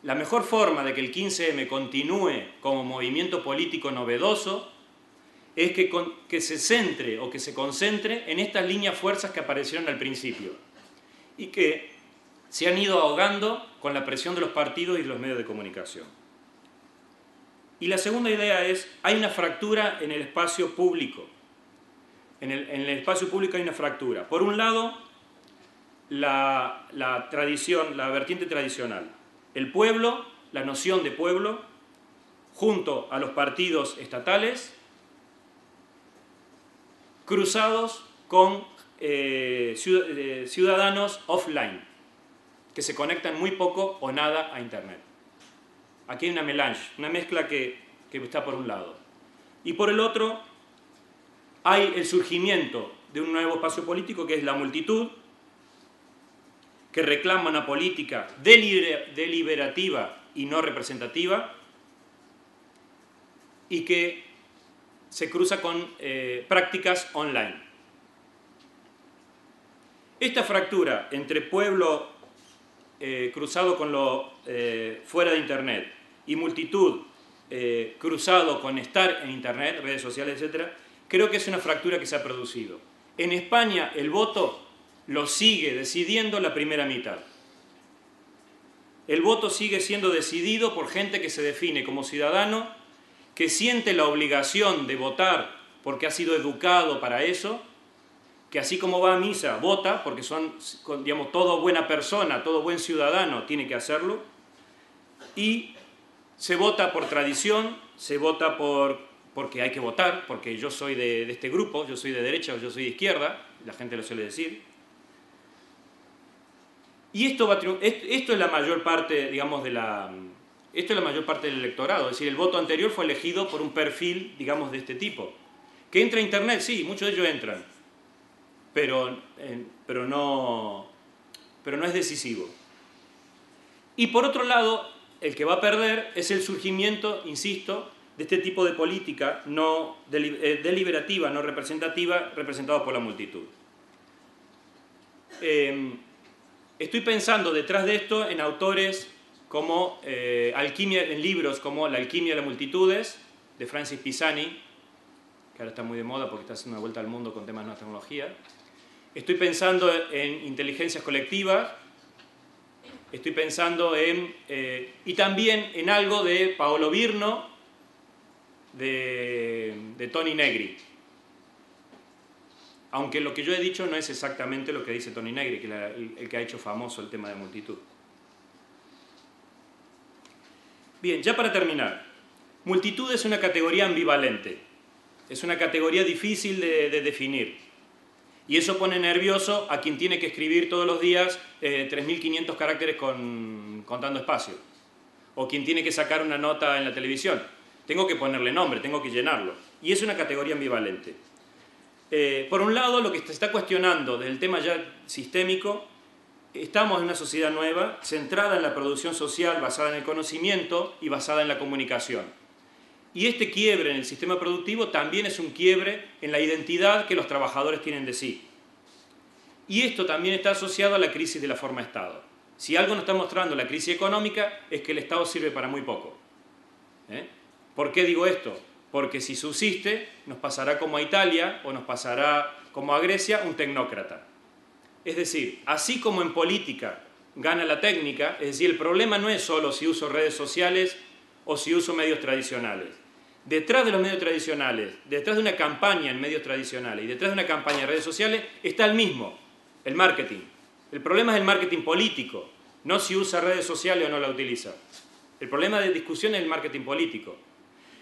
La mejor forma de que el 15M continúe como movimiento político novedoso es que se centre o que se concentre en estas líneas fuerzas que aparecieron al principio y que se han ido ahogando con la presión de los partidos y de los medios de comunicación. Y la segunda idea es, hay una fractura en el espacio público. En el espacio público hay una fractura. Por un lado, la tradición, la vertiente tradicional. El pueblo, la noción de pueblo, junto a los partidos estatales, cruzados con ciudadanos offline, que se conectan muy poco o nada a Internet. Aquí hay una melange, una mezcla que está por un lado. Y por el otro, hay el surgimiento de un nuevo espacio político que es la multitud, que reclama una política deliberativa y no representativa y que se cruza con prácticas online. Esta fractura entre pueblo cruzado con lo fuera de Internet y multitud cruzado con estar en Internet, redes sociales, etc., creo que es una fractura que se ha producido. En España el voto lo sigue decidiendo la primera mitad. El voto sigue siendo decidido por gente que se define como ciudadano, que siente la obligación de votar porque ha sido educado para eso, que así como va a misa, vota, porque son, digamos, todo buena persona, todo buen ciudadano tiene que hacerlo, y se vota por tradición, se vota porque hay que votar, porque yo soy de este grupo, yo soy de derecha o yo soy de izquierda, la gente lo suele decir. Y esto es la mayor parte, digamos, esto es la mayor parte del electorado, es decir, el voto anterior fue elegido por un perfil, digamos, de este tipo. ¿Que entra a Internet? Sí, muchos de ellos entran, pero no es decisivo. Y por otro lado, el que va a perder es el surgimiento, insisto, de este tipo de política no deliberativa, no representativa, representado por la multitud. Estoy pensando detrás de esto en autores como en libros como La alquimia de las multitudes, de Francis Pisani, que ahora está muy de moda porque está haciendo una vuelta al mundo con temas de nueva tecnología. Estoy pensando en inteligencias colectivas, estoy pensando y también en algo de Paolo Virno, de Toni Negri. Aunque lo que yo he dicho no es exactamente lo que dice Toni Negri, que el que ha hecho famoso el tema de multitud. Bien, ya para terminar, multitud es una categoría ambivalente, es una categoría difícil de definir. Y eso pone nervioso a quien tiene que escribir todos los días 3.500 caracteres contando espacio. O quien tiene que sacar una nota en la televisión. Tengo que ponerle nombre, tengo que llenarlo. Y es una categoría ambivalente. Por un lado, lo que se está cuestionando del tema ya sistémico, estamos en una sociedad nueva, centrada en la producción social, basada en el conocimiento y basada en la comunicación. Y este quiebre en el sistema productivo también es un quiebre en la identidad que los trabajadores tienen de sí. Y esto también está asociado a la crisis de la forma Estado. Si algo nos está mostrando la crisis económica es que el Estado sirve para muy poco. ¿Por qué digo esto? Porque si subsiste, nos pasará como a Italia o nos pasará como a Grecia un tecnócrata. Es decir, así como en política gana la técnica, es decir, el problema no es solo si uso redes sociales o si uso medios tradicionales. Detrás de los medios tradicionales, detrás de una campaña en medios tradicionales y detrás de una campaña en redes sociales está el mismo, el marketing. El problema es el marketing político, no si usa redes sociales o no la utiliza. El problema de discusión es el marketing político.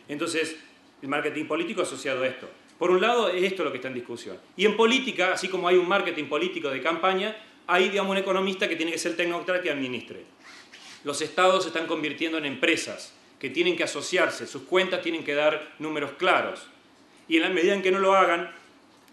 Entonces, el marketing político asociado a esto. Por un lado, es esto lo que está en discusión. Y en política, así como hay un marketing político de campaña, hay, digamos, un economista que tiene que ser tecnócrata que administre. Los estados se están convirtiendo en empresas que tienen que asociarse, sus cuentas tienen que dar números claros. Y en la medida en que no lo hagan,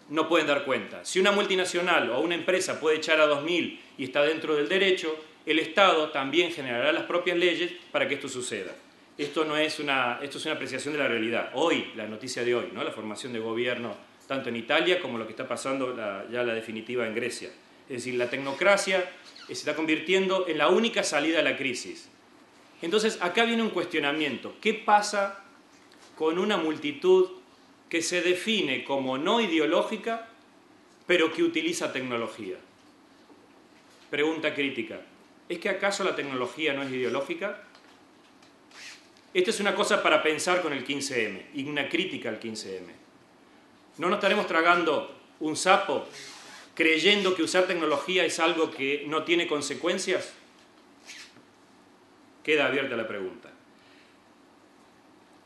no pueden dar cuenta. Si una multinacional o una empresa puede echar a 2.000 y está dentro del derecho, el Estado también generará las propias leyes para que esto suceda. Esto es una apreciación de la realidad. Hoy, la noticia de hoy, ¿no? La formación de gobierno tanto en Italia como lo que está pasando ya la definitiva en Grecia. Es decir, la tecnocracia se está convirtiendo en la única salida a la crisis. Entonces, acá viene un cuestionamiento. ¿Qué pasa con una multitud que se define como no ideológica, pero que utiliza tecnología? Pregunta crítica. ¿Es que acaso la tecnología no es ideológica? Esta es una cosa para pensar con el 15M y una crítica al 15M. ¿No nos estaremos tragando un sapo creyendo que usar tecnología es algo que no tiene consecuencias? Queda abierta la pregunta.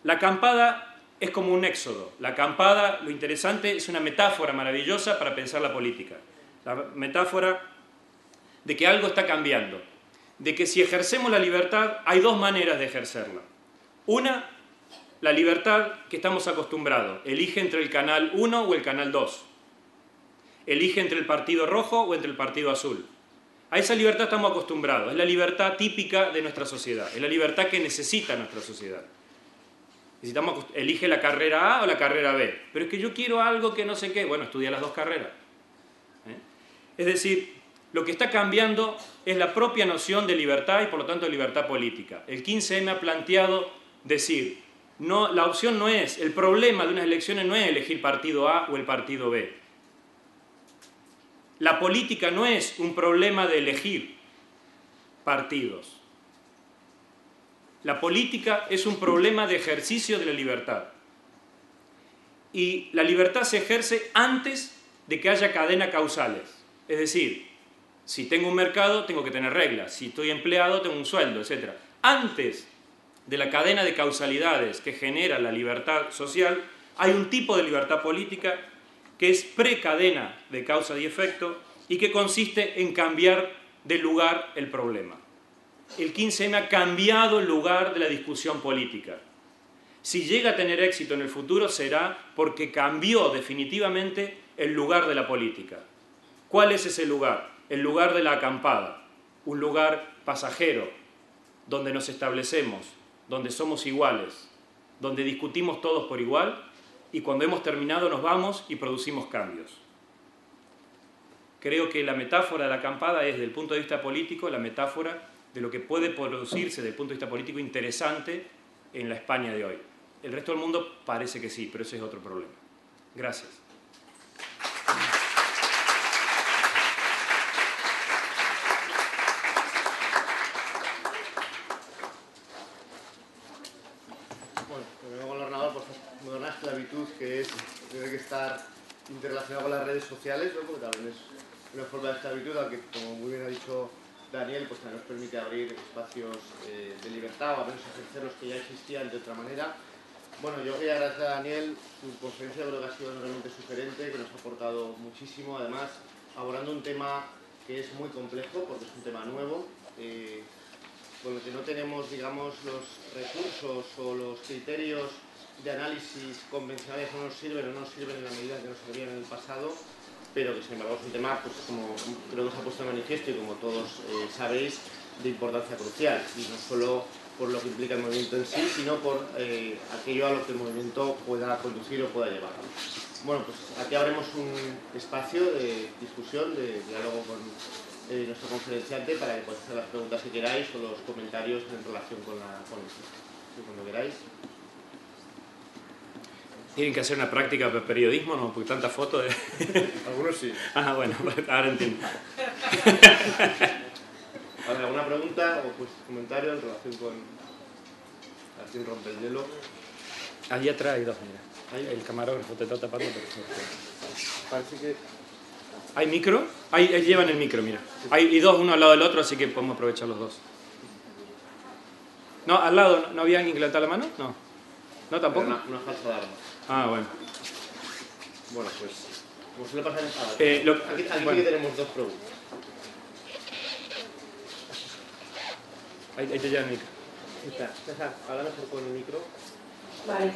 La acampada es como un éxodo. La acampada, lo interesante, es una metáfora maravillosa para pensar la política. La metáfora de que algo está cambiando. De que si ejercemos la libertad, hay dos maneras de ejercerla. Una, la libertad que estamos acostumbrados. Elige entre el canal 1 o el canal 2. Elige entre el partido rojo o entre el partido azul. A esa libertad estamos acostumbrados. Es la libertad típica de nuestra sociedad. Es la libertad que necesita nuestra sociedad. Elige la carrera A o la carrera B. Pero es que yo quiero algo que no sé qué. Bueno, estudia las dos carreras. Es decir, lo que está cambiando es la propia noción de libertad y por lo tanto de libertad política. El 15M ha planteado decir, no, la opción no es, el problema de unas elecciones no es elegir partido A o el partido B. La política no es un problema de elegir partidos. La política es un problema de ejercicio de la libertad. Y la libertad se ejerce antes de que haya cadena causales. Es decir, si tengo un mercado, tengo que tener reglas. Si estoy empleado, tengo un sueldo, etc. Antes de la cadena de causalidades que genera la libertad social, hay un tipo de libertad política que es precadena de causa y efecto y que consiste en cambiar de lugar el problema. El 15M ha cambiado el lugar de la discusión política. Si llega a tener éxito en el futuro será porque cambió definitivamente el lugar de la política. ¿Cuál es ese lugar? El lugar de la acampada, un lugar pasajero, donde nos establecemos, donde somos iguales, donde discutimos todos por igual y cuando hemos terminado nos vamos y producimos cambios. Creo que la metáfora de la acampada es, desde el punto de vista político, la metáfora de lo que puede producirse desde el punto de vista político interesante en la España de hoy. El resto del mundo parece que sí, pero ese es otro problema. Gracias. Bueno, primero con el ordenador, pues moderna esclavitud, que tiene que estar interrelacionada con las redes sociales, ¿no? Porque también es una forma de esclavitud, aunque, como muy bien ha dicho Daniel, pues también nos permite abrir espacios de libertad, o al menos ejercer los que ya existían de otra manera. Bueno, yo quería agradecer a Daniel, su conferencia creo que ha sido realmente sugerente, que nos ha aportado muchísimo, además abordando un tema que es muy complejo, porque es un tema nuevo, con el que no tenemos, digamos, los recursos o los criterios de análisis convencionales no nos sirven o no nos sirven en la medida que nos servían en el pasado, pero que sin embargo es un tema, pues como creo que se ha puesto de manifiesto y como todos sabéis, de importancia crucial, y no solo por lo que implica el movimiento en sí, sino por aquello a lo que el movimiento pueda conducir o pueda llevar. Bueno, pues aquí habremos un espacio de discusión, de diálogo con nuestro conferenciante para que podáis hacer las preguntas que queráis o los comentarios en relación con la ponencia. Cuando queráis. ¿Tienen que hacer una práctica de periodismo, no? Porque tanta foto de... Algunos sí. Ah, bueno, ahora entiendo. ¿Alguna pregunta o pues, comentario en relación con a quién rompe el hielo? Allí atrás hay dos, mira. ¿Hay? El camarógrafo te está tapando, pero... Parece que... ¿Hay micro? Ahí llevan el micro, mira. Hay dos, uno al lado del otro, así que podemos aprovechar los dos. No, al lado, ¿no había alguien que levantara la mano? No. ¿No tampoco? Una falsa alarma. Ah, bueno. Bueno, pues... Como suele pasar en aquí bueno. Tenemos dos preguntas. Ahí te lleva el micro. César, habla mejor con el micro. Vale.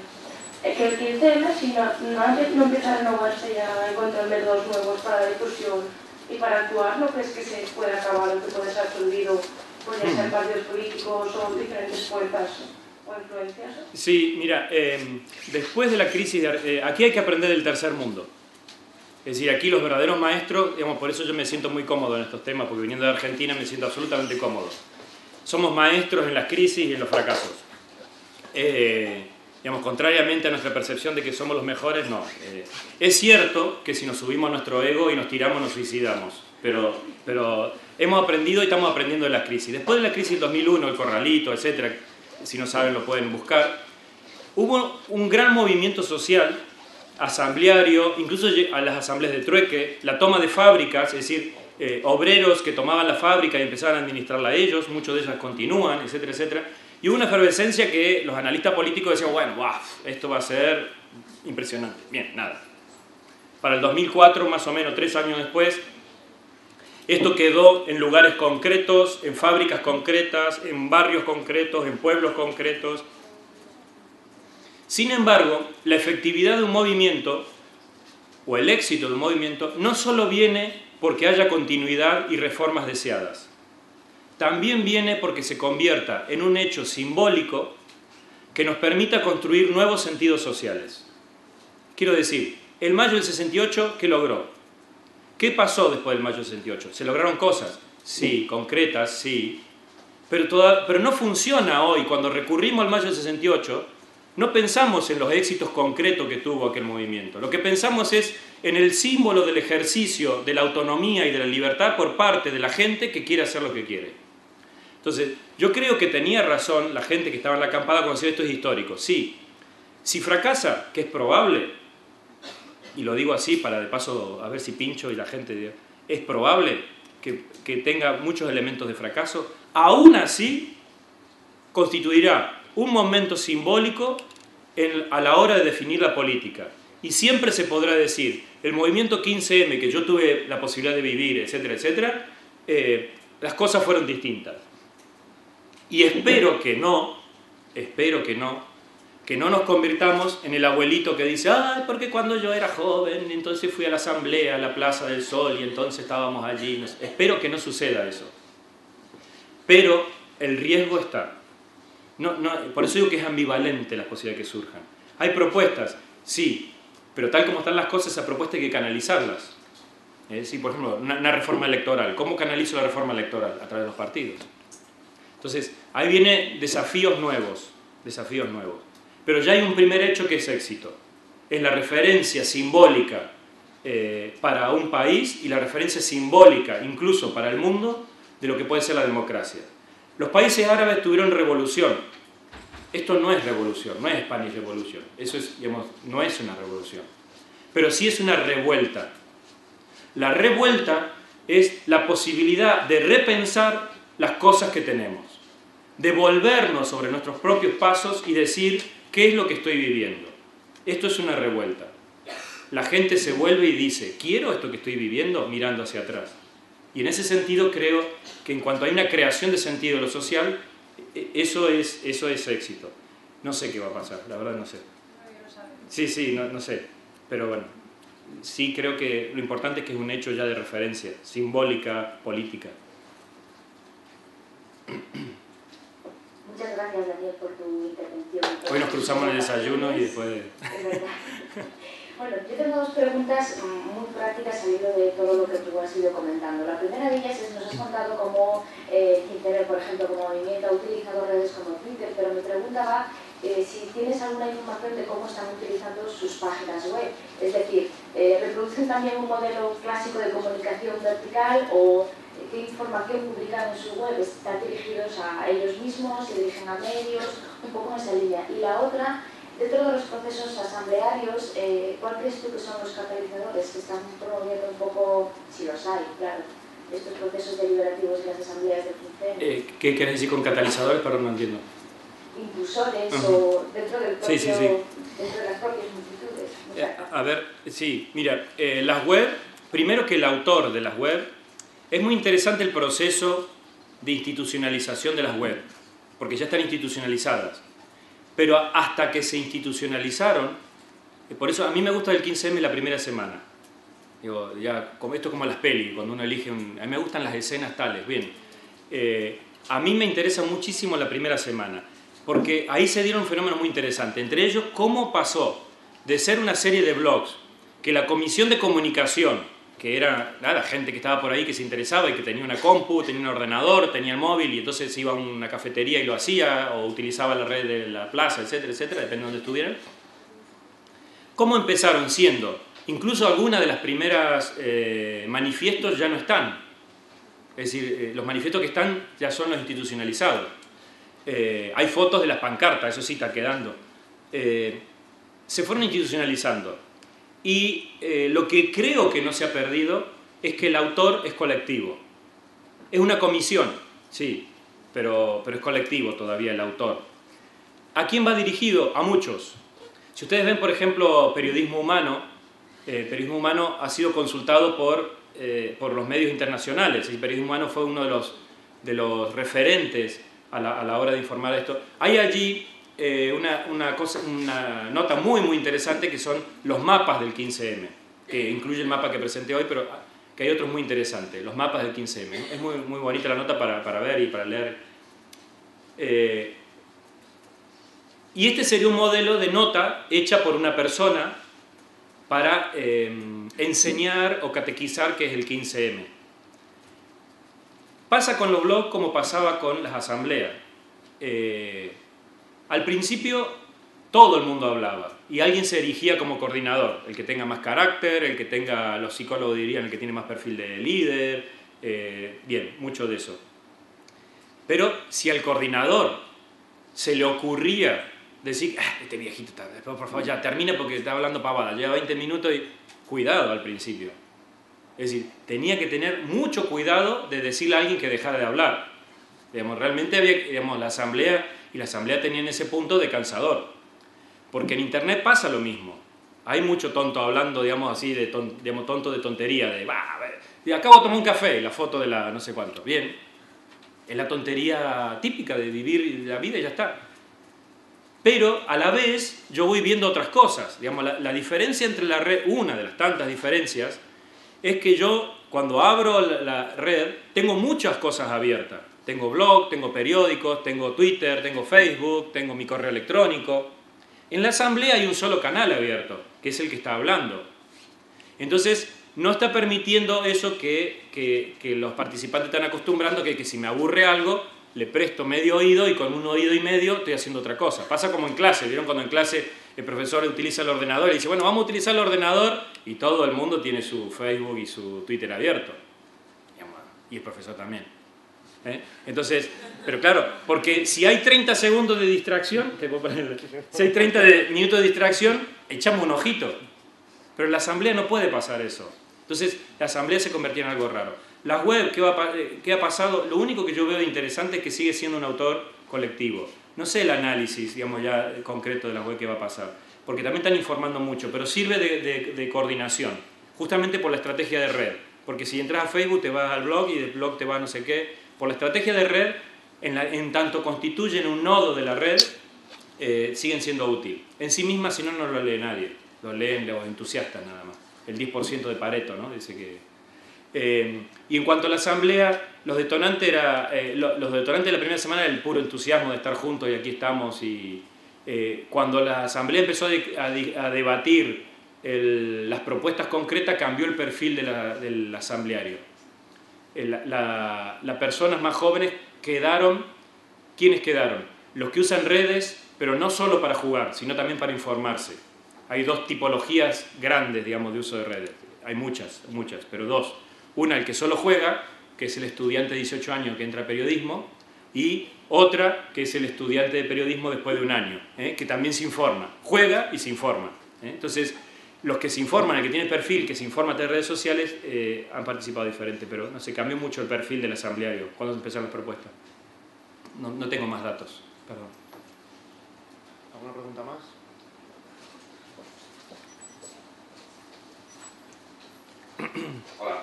Es que el 15M, si no empieza a renovarse ya encontrar métodos nuevos para la difusión y para actuar, ¿no crees que se puede acabar o que puede ser absorbido por ya ser partidos políticos o diferentes fuerzas o influencias? Sí, mira, después de la crisis, aquí hay que aprender del tercer mundo. Es decir, aquí los verdaderos maestros, digamos, por eso yo me siento muy cómodo en estos temas, porque viniendo de Argentina me siento absolutamente cómodo. Somos maestros en las crisis y en los fracasos. Digamos, contrariamente a nuestra percepción de que somos los mejores, no. Es cierto que si nos subimos a nuestro ego y nos tiramos, nos suicidamos. Pero hemos aprendido y estamos aprendiendo de las crisis. Después de la crisis del 2001, el Corralito, etc., si no saben lo pueden buscar, hubo un gran movimiento social, asambleario, incluso a las asambleas de trueque, la toma de fábricas, es decir, obreros que tomaban la fábrica y empezaban a administrarla ellos, muchos de ellas continúan, etcétera, etcétera. Y hubo una efervescencia que los analistas políticos decían, bueno, wow, esto va a ser impresionante. Bien, nada. Para el 2004, más o menos 3 años después, esto quedó en lugares concretos, en fábricas concretas, en barrios concretos, en pueblos concretos. Sin embargo, la efectividad de un movimiento, o el éxito de un movimiento, no solo viene porque haya continuidad y reformas deseadas. También viene porque se convierta en un hecho simbólico que nos permita construir nuevos sentidos sociales. Quiero decir, el mayo del 68, ¿qué logró? ¿Qué pasó después del mayo del 68? ¿Se lograron cosas? Sí, concretas, sí. Pero no funciona hoy. Cuando recurrimos al mayo del 68, no pensamos en los éxitos concretos que tuvo aquel movimiento. Lo que pensamos es en el símbolo del ejercicio de la autonomía y de la libertad por parte de la gente que quiere hacer lo que quiere. Entonces, yo creo que tenía razón la gente que estaba en la acampada cuando decía esto es histórico. Sí, si fracasa, que es probable, y lo digo así para de paso a ver si pincho y la gente diga, es probable que tenga muchos elementos de fracaso, aún así constituirá un momento simbólico a la hora de definir la política. Y siempre se podrá decir, el movimiento 15M que yo tuve la posibilidad de vivir, etcétera, etcétera, las cosas fueron distintas. Y espero que no nos convirtamos en el abuelito que dice, ay, porque cuando yo era joven, entonces fui a la asamblea, a la Plaza del Sol, y entonces estábamos allí. Espero que no suceda eso. Pero el riesgo está. Por eso digo que es ambivalente la posibilidad de que surjan. Hay propuestas, sí, pero tal como están las cosas, esa propuesta hay que canalizarlas. Es decir, por ejemplo, una reforma electoral. ¿Cómo canalizo la reforma electoral? A través de los partidos. Entonces, ahí vienen desafíos nuevos. Pero ya hay un primer hecho que es éxito. Es la referencia simbólica para un país y la referencia simbólica, incluso para el mundo, de lo que puede ser la democracia. Los países árabes tuvieron revolución. Esto no es revolución, no es Spanish Revolution. Eso es, digamos, no es una revolución. Pero sí es una revuelta. La revuelta es la posibilidad de repensar las cosas que tenemos, de volvernos sobre nuestros propios pasos y decir qué es lo que estoy viviendo. Esto es una revuelta. La gente se vuelve y dice, ¿quiero esto que estoy viviendo? Mirando hacia atrás. Y en ese sentido creo que en cuanto hay una creación de sentido de lo social, eso es éxito. No sé qué va a pasar, la verdad no sé. Sí, no sé. Pero bueno, sí creo que lo importante es que es un hecho ya de referencia, simbólica, política. Muchas gracias, Daniel, por tu intervención. Hoy nos cruzamos en el desayuno y después... Es verdad. Bueno, yo tengo dos preguntas muy prácticas al hilo de todo lo que tú has ido comentando. La primera de ellas es, nos has contado cómo 15M, por ejemplo, como movimiento ha utilizado redes como Twitter, pero mi pregunta va si tienes alguna información de cómo están utilizando sus páginas web. Es decir, ¿reproducen también un modelo clásico de comunicación vertical o qué información publican en su web? ¿Están dirigidos a ellos mismos, se dirigen a medios? Un poco en esa línea. Y la otra, dentro de los procesos asamblearios, ¿cuál crees tú que son los catalizadores que están promoviendo un poco, si los hay, claro, estos procesos deliberativos en las asambleas del 15M? ¿Qué quieres decir con catalizadores? Perdón, no entiendo. Impulsores o dentro del propio, Sí. dentro de las propias multitudes. A ver, sí, mira, las web, primero que el autor de las web, es muy interesante el proceso de institucionalización de las web, porque ya están institucionalizadas. Pero hasta que se institucionalizaron, por eso a mí me gusta el 15M la primera semana. Digo, ya, esto es como las pelis, cuando uno elige a mí me gustan las escenas tales, bien. A mí me interesa muchísimo la primera semana, porque ahí se dieron fenómenos muy interesantes. Entre ellos, cómo pasó de ser una serie de blogs, que la comisión de comunicación, que era gente que estaba por ahí que se interesaba y que tenía una compu, tenía un ordenador, tenía el móvil y entonces iba a una cafetería y lo hacía o utilizaba la red de la plaza, etcétera, etcétera, depende de dónde estuvieran. ¿Cómo empezaron siendo? Incluso algunas de las primeras manifiestos ya no están. Es decir, los manifiestos que están ya son los institucionalizados. Hay fotos de las pancartas, eso sí está quedando. Se fueron institucionalizando. Y lo que creo que no se ha perdido es que el autor es colectivo. Es una comisión, sí, pero es colectivo todavía el autor. ¿A quién va dirigido? A muchos. Si ustedes ven, por ejemplo, Periodismo Humano ha sido consultado por los medios internacionales. El Periodismo Humano fue uno de los referentes a la hora de informar de esto. Hay allí una nota muy muy interesante que son los mapas del 15M, que incluye el mapa que presenté hoy, pero que hay otros muy interesantes, los mapas del 15M. Es muy, muy bonita la nota para ver y para leer. Y este sería un modelo de nota hecha por una persona para enseñar o catequizar qué es el 15M. Pasa con los blogs como pasaba con las asambleas. Al principio todo el mundo hablaba y alguien se erigía como coordinador, el que tenga más carácter, el que tenga, los psicólogos dirían, el que tiene más perfil de líder, bien, mucho de eso. Pero si al coordinador se le ocurría decir, este viejito, por favor, ya termina porque está hablando pavada, lleva 20 minutos y cuidado al principio. Es decir, tenía que tener mucho cuidado de decirle a alguien que dejara de hablar. Digamos, realmente había, digamos, la asamblea tenía en ese punto de cansador. Porque en internet pasa lo mismo. Hay mucho tonto hablando, digamos así, tonto de tontería, de acabo de tomar un café, la foto de la no sé cuánto. Bien, es la tontería típica de vivir la vida y ya está. Pero a la vez yo voy viendo otras cosas. Digamos, la diferencia entre la red, una de las tantas diferencias, es que yo cuando abro la red tengo muchas cosas abiertas. Tengo blog, tengo periódicos, tengo Twitter, tengo Facebook, tengo mi correo electrónico. En la asamblea hay un solo canal abierto, que es el que está hablando. Entonces, no está permitiendo eso que los participantes están acostumbrando, que si me aburre algo, le presto medio oído y con un oído y medio estoy haciendo otra cosa. Pasa como en clase, ¿vieron? Cuando en clase el profesor utiliza el ordenador y dice, bueno, vamos a utilizar el ordenador y todo el mundo tiene su Facebook y su Twitter abierto. Y el profesor también. Entonces, pero claro, porque si hay 30 segundos de distracción, si hay 30 minutos de distracción, echamos un ojito. Pero en la asamblea no puede pasar eso. Entonces, la asamblea se convertía en algo raro. Las web, ¿qué ha pasado? Lo único que yo veo de interesante es que sigue siendo un autor colectivo. No sé el análisis, digamos, ya concreto de las web que va a pasar, porque también están informando mucho, pero sirve de coordinación, justamente por la estrategia de red. Porque si entras a Facebook te vas al blog y del blog te vas a no sé qué. Por la estrategia de red, en tanto constituyen un nodo de la red, siguen siendo útiles. En sí mismas, si no, no lo lee nadie. Lo leen los entusiastas nada más. El 10% de Pareto, ¿no? Dice que... y en cuanto a la asamblea, los detonantes de la primera semana era el puro entusiasmo de estar juntos y aquí estamos. Y cuando la asamblea empezó a debatir las propuestas concretas, cambió el perfil del asambleario. Las personas más jóvenes quedaron. ¿Quiénes quedaron? Los que usan redes, pero no solo para jugar, sino también para informarse. Hay dos tipologías grandes, digamos, de uso de redes. Hay muchas, pero dos. Una, el que solo juega, que es el estudiante de 18 años que entra a periodismo, y otra, que es el estudiante de periodismo después de un año, que también se informa. Juega y se informa. Entonces, los que se informan, el que tiene perfil, que se informa a través de redes sociales, han participado diferente, pero no sé, cambió mucho el perfil del asambleario cuando empezaron las propuestas. No tengo más datos, perdón. ¿Alguna pregunta más? Hola.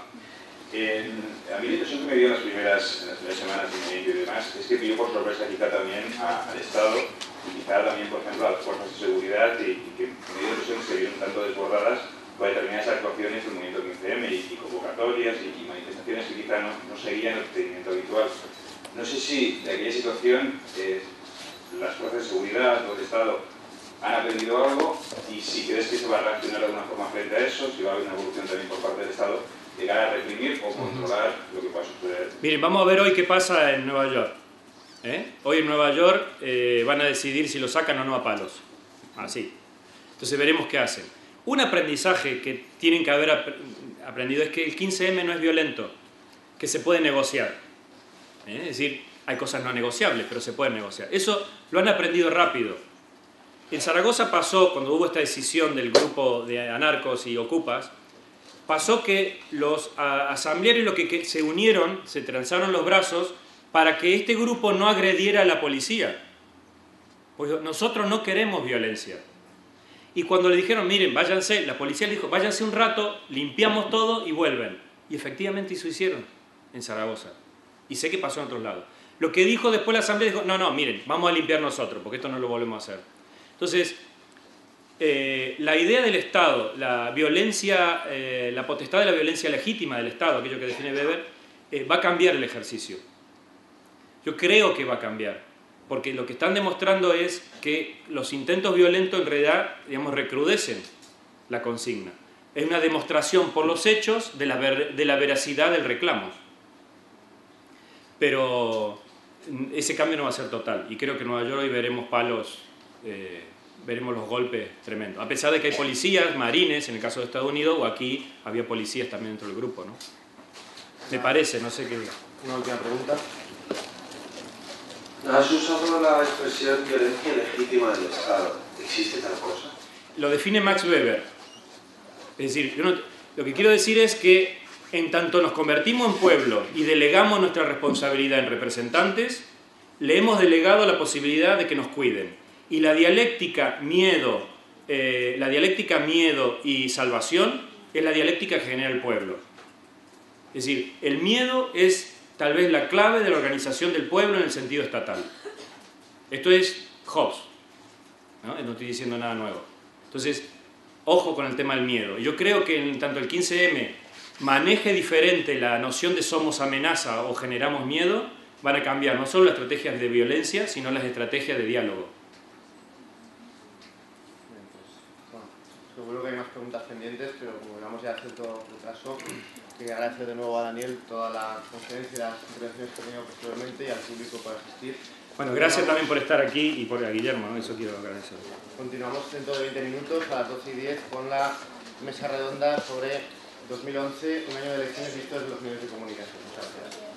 A mí la impresión que me dio en las primeras semanas y demás es que pilló por sorpresa quizá también al Estado y quizá también, por ejemplo, a las fuerzas de seguridad y que me dio la impresión que se vieron tanto desbordadas por determinadas actuaciones del movimiento 15M y convocatorias y manifestaciones que quizá no seguían el procedimiento habitual. No sé si de aquella situación las fuerzas de seguridad o el Estado han aprendido algo y si crees que se va a reaccionar de alguna forma frente a eso, si va a haber una evolución también por parte del Estado de cara a reprimir o controlar lo que pueda suceder. Miren, vamos a ver hoy qué pasa en Nueva York. Hoy en Nueva York van a decidir si lo sacan o no a palos. Así. Entonces veremos qué hacen. Un aprendizaje que tienen que haber aprendido es que el 15M no es violento, que se puede negociar. Es decir, hay cosas no negociables, pero se pueden negociar. Eso lo han aprendido rápido. En Zaragoza pasó, cuando hubo esta decisión del grupo de anarcos y ocupas, pasó que los asamblearios lo que se unieron, se transaron los brazos para que este grupo no agrediera a la policía. Pues nosotros no queremos violencia. Y cuando le dijeron, miren, váyanse, la policía le dijo, váyanse un rato, limpiamos todo y vuelven. Y efectivamente eso hicieron en Zaragoza. Y sé que pasó en otros lados. Lo que dijo después la asamblea, dijo, no, miren, vamos a limpiar nosotros, porque esto no lo volvemos a hacer. Entonces, la idea del Estado, la violencia, la potestad de la violencia legítima del Estado, aquello que define Weber, va a cambiar el ejercicio. Yo creo que va a cambiar, porque lo que están demostrando es que los intentos violentos en realidad, digamos, recrudecen la consigna. Es una demostración por los hechos de la veracidad del reclamo. Pero ese cambio no va a ser total. Y creo que en Nueva York hoy veremos palos, veremos los golpes tremendos. A pesar de que hay policías, marines, en el caso de Estados Unidos, o aquí había policías también dentro del grupo, ¿no? Me parece, no sé qué diga. Una última pregunta. Has usado la expresión violencia legítima del Estado. ¿Existe tal cosa? Lo define Max Weber. Es decir, lo que quiero decir es que en tanto nos convertimos en pueblo y delegamos nuestra responsabilidad en representantes, le hemos delegado la posibilidad de que nos cuiden. Y la dialéctica miedo y salvación es la dialéctica que genera el pueblo. Es decir, el miedo es tal vez la clave de la organización del pueblo en el sentido estatal. Esto es Hobbes, ¿no? No estoy diciendo nada nuevo. Entonces, ojo con el tema del miedo. Yo creo que en tanto el 15M maneje diferente la noción de somos amenaza o generamos miedo, van a cambiar no solo las estrategias de violencia, sino las estrategias de diálogo. Bien, pues, bueno, seguro que hay más preguntas pendientes, pero como llevamos ya cierto retraso, quería agradecer de nuevo a Daniel toda la conferencia y las intervenciones que ha tenido posteriormente y al público por asistir. Bueno, gracias también por estar aquí y por a Guillermo, ¿no? Eso quiero agradecer. Continuamos dentro de 20 minutos a las 12:10 con la mesa redonda sobre 2011, un año de elecciones visto desde los medios de comunicación. Muchas gracias.